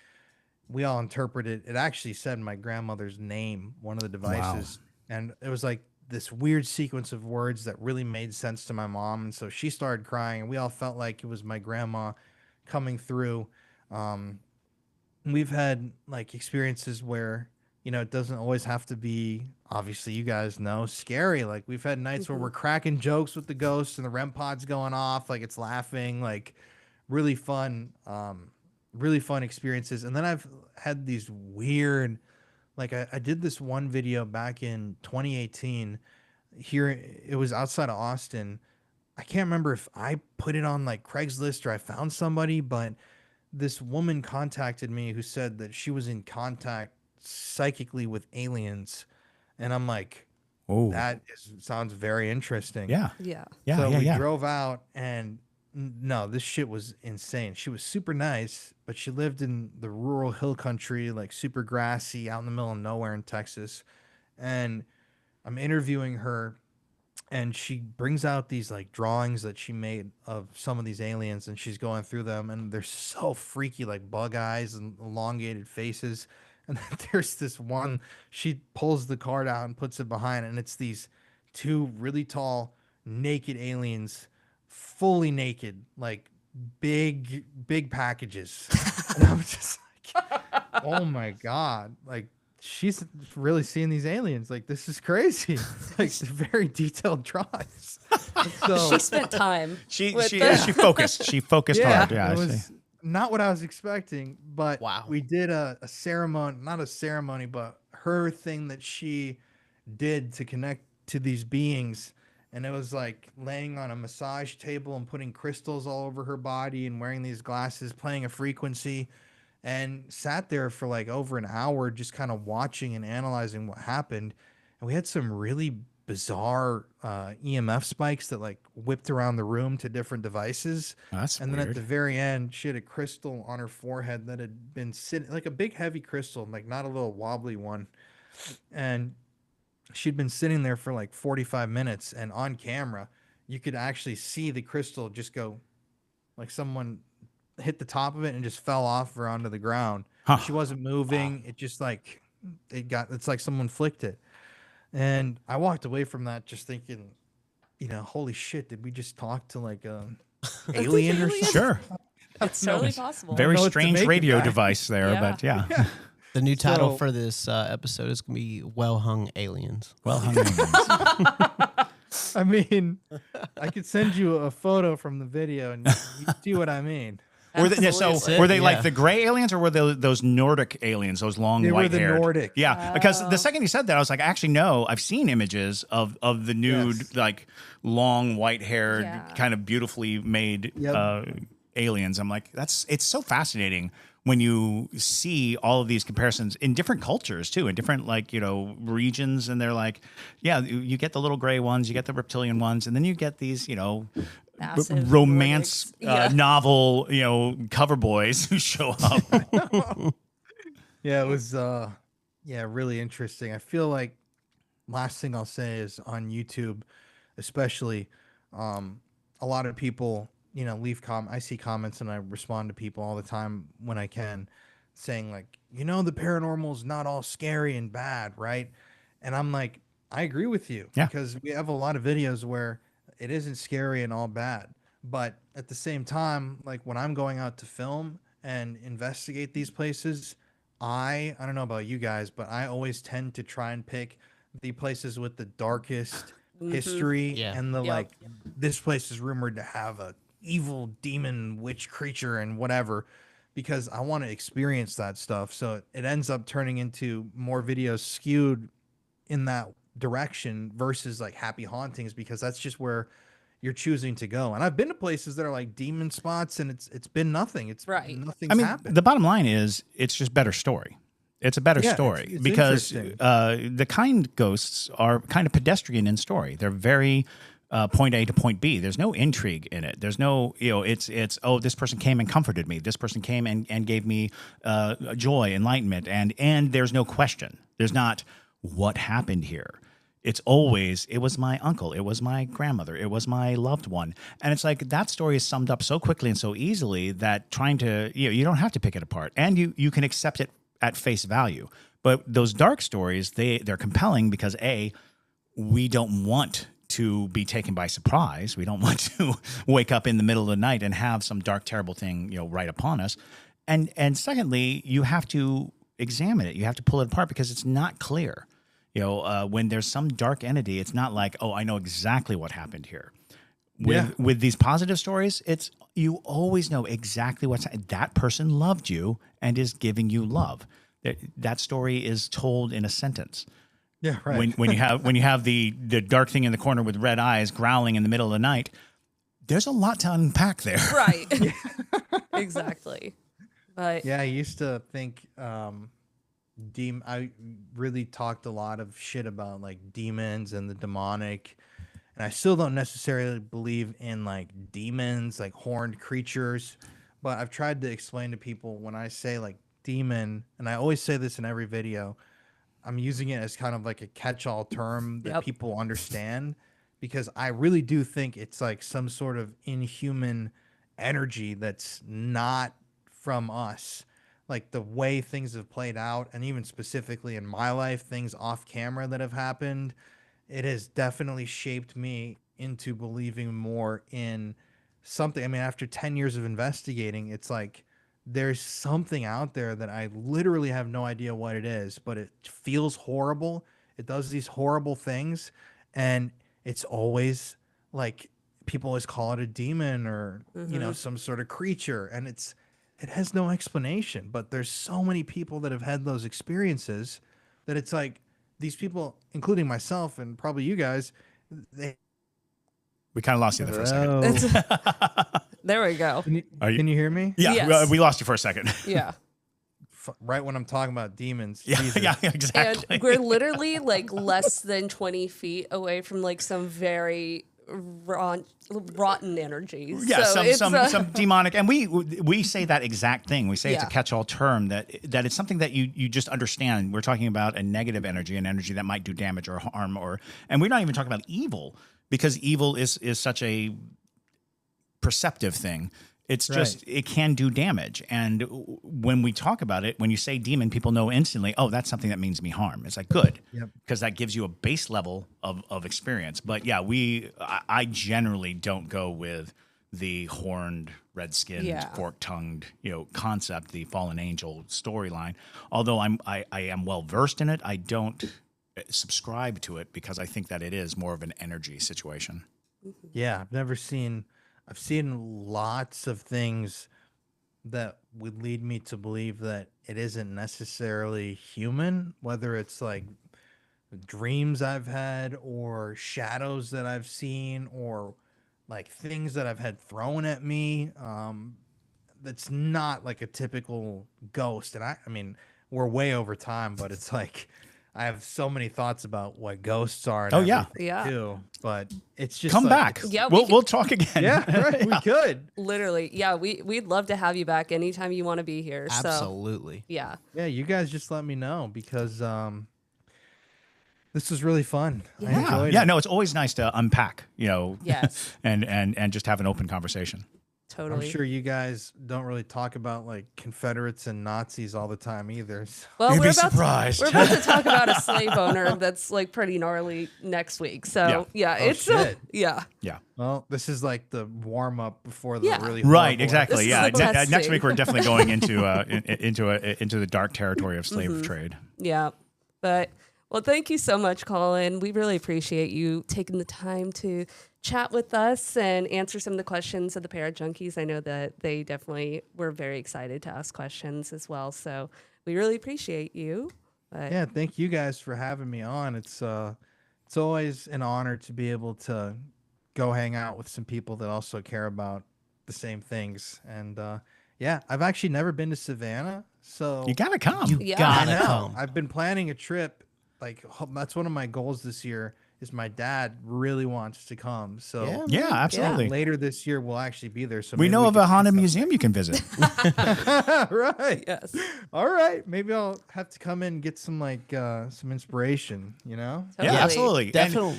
we all interpreted it actually said my grandmother's name, one of the devices, and it was like this weird sequence of words that really made sense to my mom, and so she started crying, and we all felt like it was my grandma coming through. We've had like experiences where it doesn't always have to be, obviously you guys know, scary. Like we've had nights where we're cracking jokes with the ghosts and the REM pod's going off, like it's laughing, like really fun experiences. And then I've had these weird, like I did this one video back in 2018 here. It was outside of Austin. I can't remember if I put it on like Craigslist or I found somebody, but this woman contacted me who said that she was in contact psychically with aliens. And I'm like, Oh, sounds very interesting. yeah, Yeah. yeah, So yeah, we yeah. drove out, and no, this shit was insane. She was super nice, but she lived in the rural hill country, like super grassy, out in the middle of nowhere in Texas. And I'm interviewing her, and she brings out these like drawings that she made of some of these aliens, and she's going through them, and they're so freaky, like bug eyes and elongated faces. And then there's this one, she pulls the card out and puts it behind, and it's these two really tall naked aliens, fully naked, like big packages. And I'm just like, oh my god, like she's really seeing these aliens. Like, this is crazy. Like, they're very detailed drawings. So She spent time. She with she the- she focused. She focused hard. Yeah, I it see. was not what I was expecting. But Wow. we did a ceremony, not a ceremony, but her thing that she did to connect to these beings. And it was like laying on a massage table and putting crystals all over her body and wearing these glasses, playing a frequency, and sat there for like over an hour just kind of watching and analyzing what happened. And we had some really bizarre EMF spikes that like whipped around the room to different devices. Oh, that's And then weird. at the very end, she had a crystal on her forehead that had been sitting, like a big heavy crystal, like not a little wobbly one. And she'd been sitting there for like 45 minutes, and on camera you could actually see the crystal just go, like someone hit the top of it and just fell off her onto the ground. Huh. She wasn't moving. It just like it's like someone flicked it. And I walked away from that just thinking, holy shit, did we just talk to like a alien or something? Sure. It's totally possible. Very know what to strange make of radio that. device there, Yeah. but yeah. The new title So- for this episode is going to be Well Hung Aliens. Well hung. I mean, I could send you a photo from the video and you see what I mean. Were they, so Absolutely. were they like Yeah. the gray aliens, or were they those Nordic aliens, those long They were white the haired? Nordic. Yeah, because the second you said that, I was like, actually, no, I've seen images of the nude, Yes. like long white haired, Yeah. kind of beautifully made Yep. aliens. I'm like, it's so fascinating when you see all of these comparisons in different cultures too, in different regions, and they're like, yeah, you get the little gray ones, you get the reptilian ones, and then you get these Massive romance Nordics. Yeah. novel cover boys who show up. Yeah, it was really interesting. I feel like last thing I'll say is on YouTube, especially, a lot of people, leave I see comments and I respond to people all the time when I can, saying like, the paranormal is not all scary and bad, right? And I'm like, I agree with you, Yeah. because we have a lot of videos where it isn't scary and all bad. But at the same time, like when I'm going out to film and investigate these places, I don't know about you guys, but I always tend to try and pick the places with the darkest history, Yeah. and the Yep. like, this place is rumored to have a evil demon witch creature and whatever, because I want to experience that stuff. So it ends up turning into more videos skewed in that direction versus like happy hauntings, because that's just where you're choosing to go. And I've been to places that are like demon spots, and it's been nothing. It's Right. nothing's I mean, happened. the bottom line is it's just better story. It's a better Yeah, story it's because interesting. the kind ghosts are kind of pedestrian in story. They're very point A to point B. There's no intrigue in it. There's no, it's this person came and comforted me. This person came and gave me joy, enlightenment, and there's no question. There's not what happened here. It's always, it was my uncle, it was my grandmother, it was my loved one. And it's like that story is summed up so quickly and so easily that trying to, you don't have to pick it apart, and you can accept it at face value. But those dark stories, they're compelling because we don't want to be taken by surprise. We don't want to wake up in the middle of the night and have some dark, terrible thing, right upon us. And secondly, you have to examine it. You have to pull it apart because it's not clear. When there's some dark entity, it's not like, I know exactly what happened here. With these positive stories, it's you always know exactly that person loved you and is giving you love. That story is told in a sentence. Yeah, right. When you have the dark thing in the corner with red eyes growling in the middle of the night, There's a lot to unpack there. Right. Exactly. But Yeah, I used to think I really talked a lot of shit about like demons and the demonic, and I still don't necessarily believe in like demons, like horned creatures, but I've tried to explain to people when I say like demon, and I always say this in every video, I'm using it as kind of like a catch-all term that Yep. people understand, because I really do think it's like some sort of inhuman energy that's not from us. Like the way things have played out, and even specifically in my life, things off camera that have happened, it has definitely shaped me into believing more in something. I mean, after 10 years of investigating, it's like there's something out there that I literally have no idea what it is, but it feels horrible. It does these horrible things, and it's always like people always call it a demon or some sort of creature, and it has no explanation. But there's so many people that have had those experiences that it's like these people, including myself and probably you guys, We kind of lost you there for a second. there we go. Can you hear me? Yeah, Yes. we lost you for a second. Yeah. Right when I'm talking about demons. Yeah, Jesus. yeah, exactly. And we're literally like less than 20 feet away from like some very rotten energies. Yeah, so it's, some demonic, and we say that exact thing. We say it's a Yeah. catch-all term that it's something that you just understand. We're talking about a negative energy, an energy that might do damage or harm, and we're not even talking about evil, because evil is such a perceptive thing. It's just, it can do damage. And when we talk about it, when you say demon, people know instantly, oh, that's something that means me harm. It's like, good, because that gives you a base level of experience. But yeah, I generally don't go with the horned, red-skinned, fork-tongued, concept, the fallen angel storyline. Although I am well-versed in it, I don't subscribe to it, because I think that it is more of an energy situation. Yeah, I've seen lots of things that would lead me to believe that it isn't necessarily human, whether it's like dreams I've had or shadows that I've seen or like things that I've had thrown at me. That's not like a typical ghost. And I mean, we're way over time, but it's like I have so many thoughts about what ghosts are. And everything too, but it's just come like, back. Yeah, we'll talk again. Yeah, right. We could. literally. Yeah, we'd love to have you back anytime you want to be here. Absolutely. So, yeah. Yeah, you guys just let me know, because this was really fun. I Yeah, enjoyed yeah. it. No, it's always nice to unpack, Yes. and just have an open conversation. Totally. I'm sure you guys don't really talk about like Confederates and Nazis all the time either. So. Well, You'd we're be about surprised. we're about to talk about a slave owner that's like pretty gnarly next week. So yeah, Oh, it's shit. yeah. Yeah. Well, this is like the warm up before the Yeah. really Right, horrible exactly. This Yeah, is the next testing. week we're definitely going into the dark territory of slave trade. Yeah. But well, thank you so much, Colin. We really appreciate you taking the time to chat with us and answer some of the questions of the Para Junkies. I know that they definitely were very excited to ask questions as well. So we really appreciate you. But Yeah, thank you guys for having me on. It's always an honor to be able to go hang out with some people that also care about the same things. And yeah, I've actually never been to Savannah, so You gotta come. Yeah. I Gotta know. come. I've been planning a trip. Like that's one of my goals this year. Is my dad really wants to come? So Yeah, absolutely. later this year we'll actually be there. So We maybe know we of can a do haunted something. museum you can visit. Right. yes. All right. Maybe I'll have to come in and get some some inspiration. Yeah, Totally. absolutely. Definitely.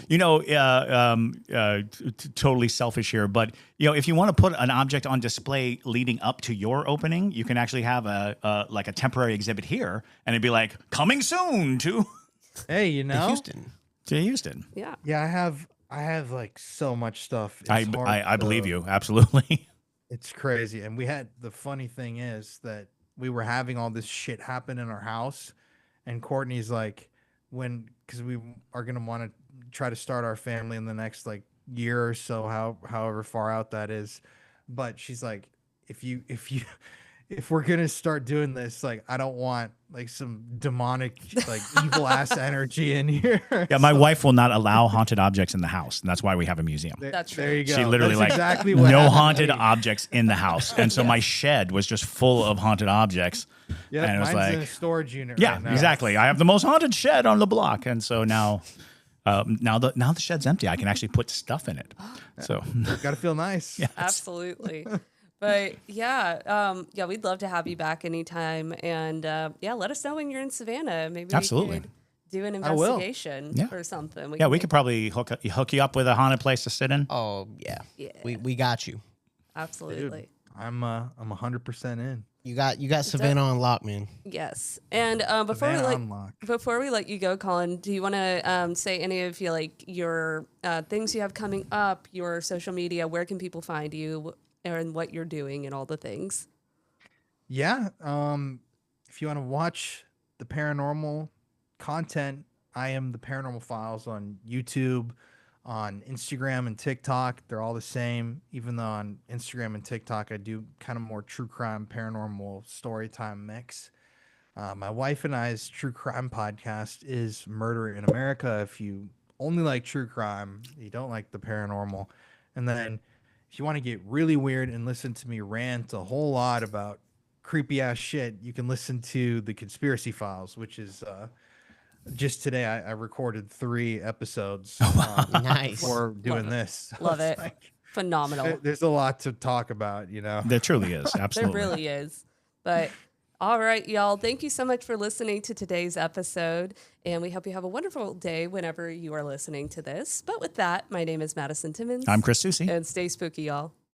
And, totally selfish here, but if you want to put an object on display leading up to your opening, you can actually have a temporary exhibit here, and it'd be like coming soon to Hey, Houston. Houston. Yeah. Yeah, I have like so much stuff. It's I hard believe to- you absolutely. It's crazy. And the funny thing is that we were having all this shit happen in our house, and Courtney's like, because we are gonna want to try to start our family in the next like year or so, however far out that is. But she's like, if you if we're gonna start doing this, like, I don't want like some demonic, like evil ass energy in here. Yeah, my wife will not allow haunted objects in the house, and that's why we have a museum. That's there true. you go. She literally That's like exactly what no happened to haunted me. objects in the house, and so my shed was just full of haunted objects. Yeah, and it was mine's in a like, storage unit. yeah, right now. exactly. I have the most haunted shed on the block, and so now the shed's empty. I can actually put stuff in it. So Gotta feel nice. Yeah. Absolutely. But yeah, we'd love to have you back anytime. And let us know when you're in Savannah. Maybe Absolutely. we could do an I will. investigation Yeah. or something. yeah, we could probably hook you up with a haunted place to sit in. Oh yeah. Yeah. We got you. Absolutely. I'm 100% in. You got Savannah on lock, man. Yes. And before Savannah we unlock. before we let you go, Colin, do you want to say any of your things you have coming up, your social media? Where can people find you, and what you're doing, and all the things? Yeah. If you want to watch the paranormal content, I am the Paranormal Files on YouTube, on Instagram and TikTok. They're all the same, even though on Instagram and TikTok I do kind of more true crime, paranormal story time mix. My wife and I's true crime podcast is Murder in America. If you only like true crime, you don't like the paranormal. And then if you want to get really weird and listen to me rant a whole lot about creepy ass shit, you can listen to the Conspiracy Files, which is just today I recorded 3 episodes Nice. before doing Love it. this. I Love was it. like, Phenomenal. there's a lot to talk about, you know. There truly is. There Absolutely. really is. But all right, y'all. Thank you so much for listening to today's episode. And we hope you have a wonderful day whenever you are listening to this. But with that, my name is Madison Timmons. I'm Chris Susi. And stay spooky, y'all.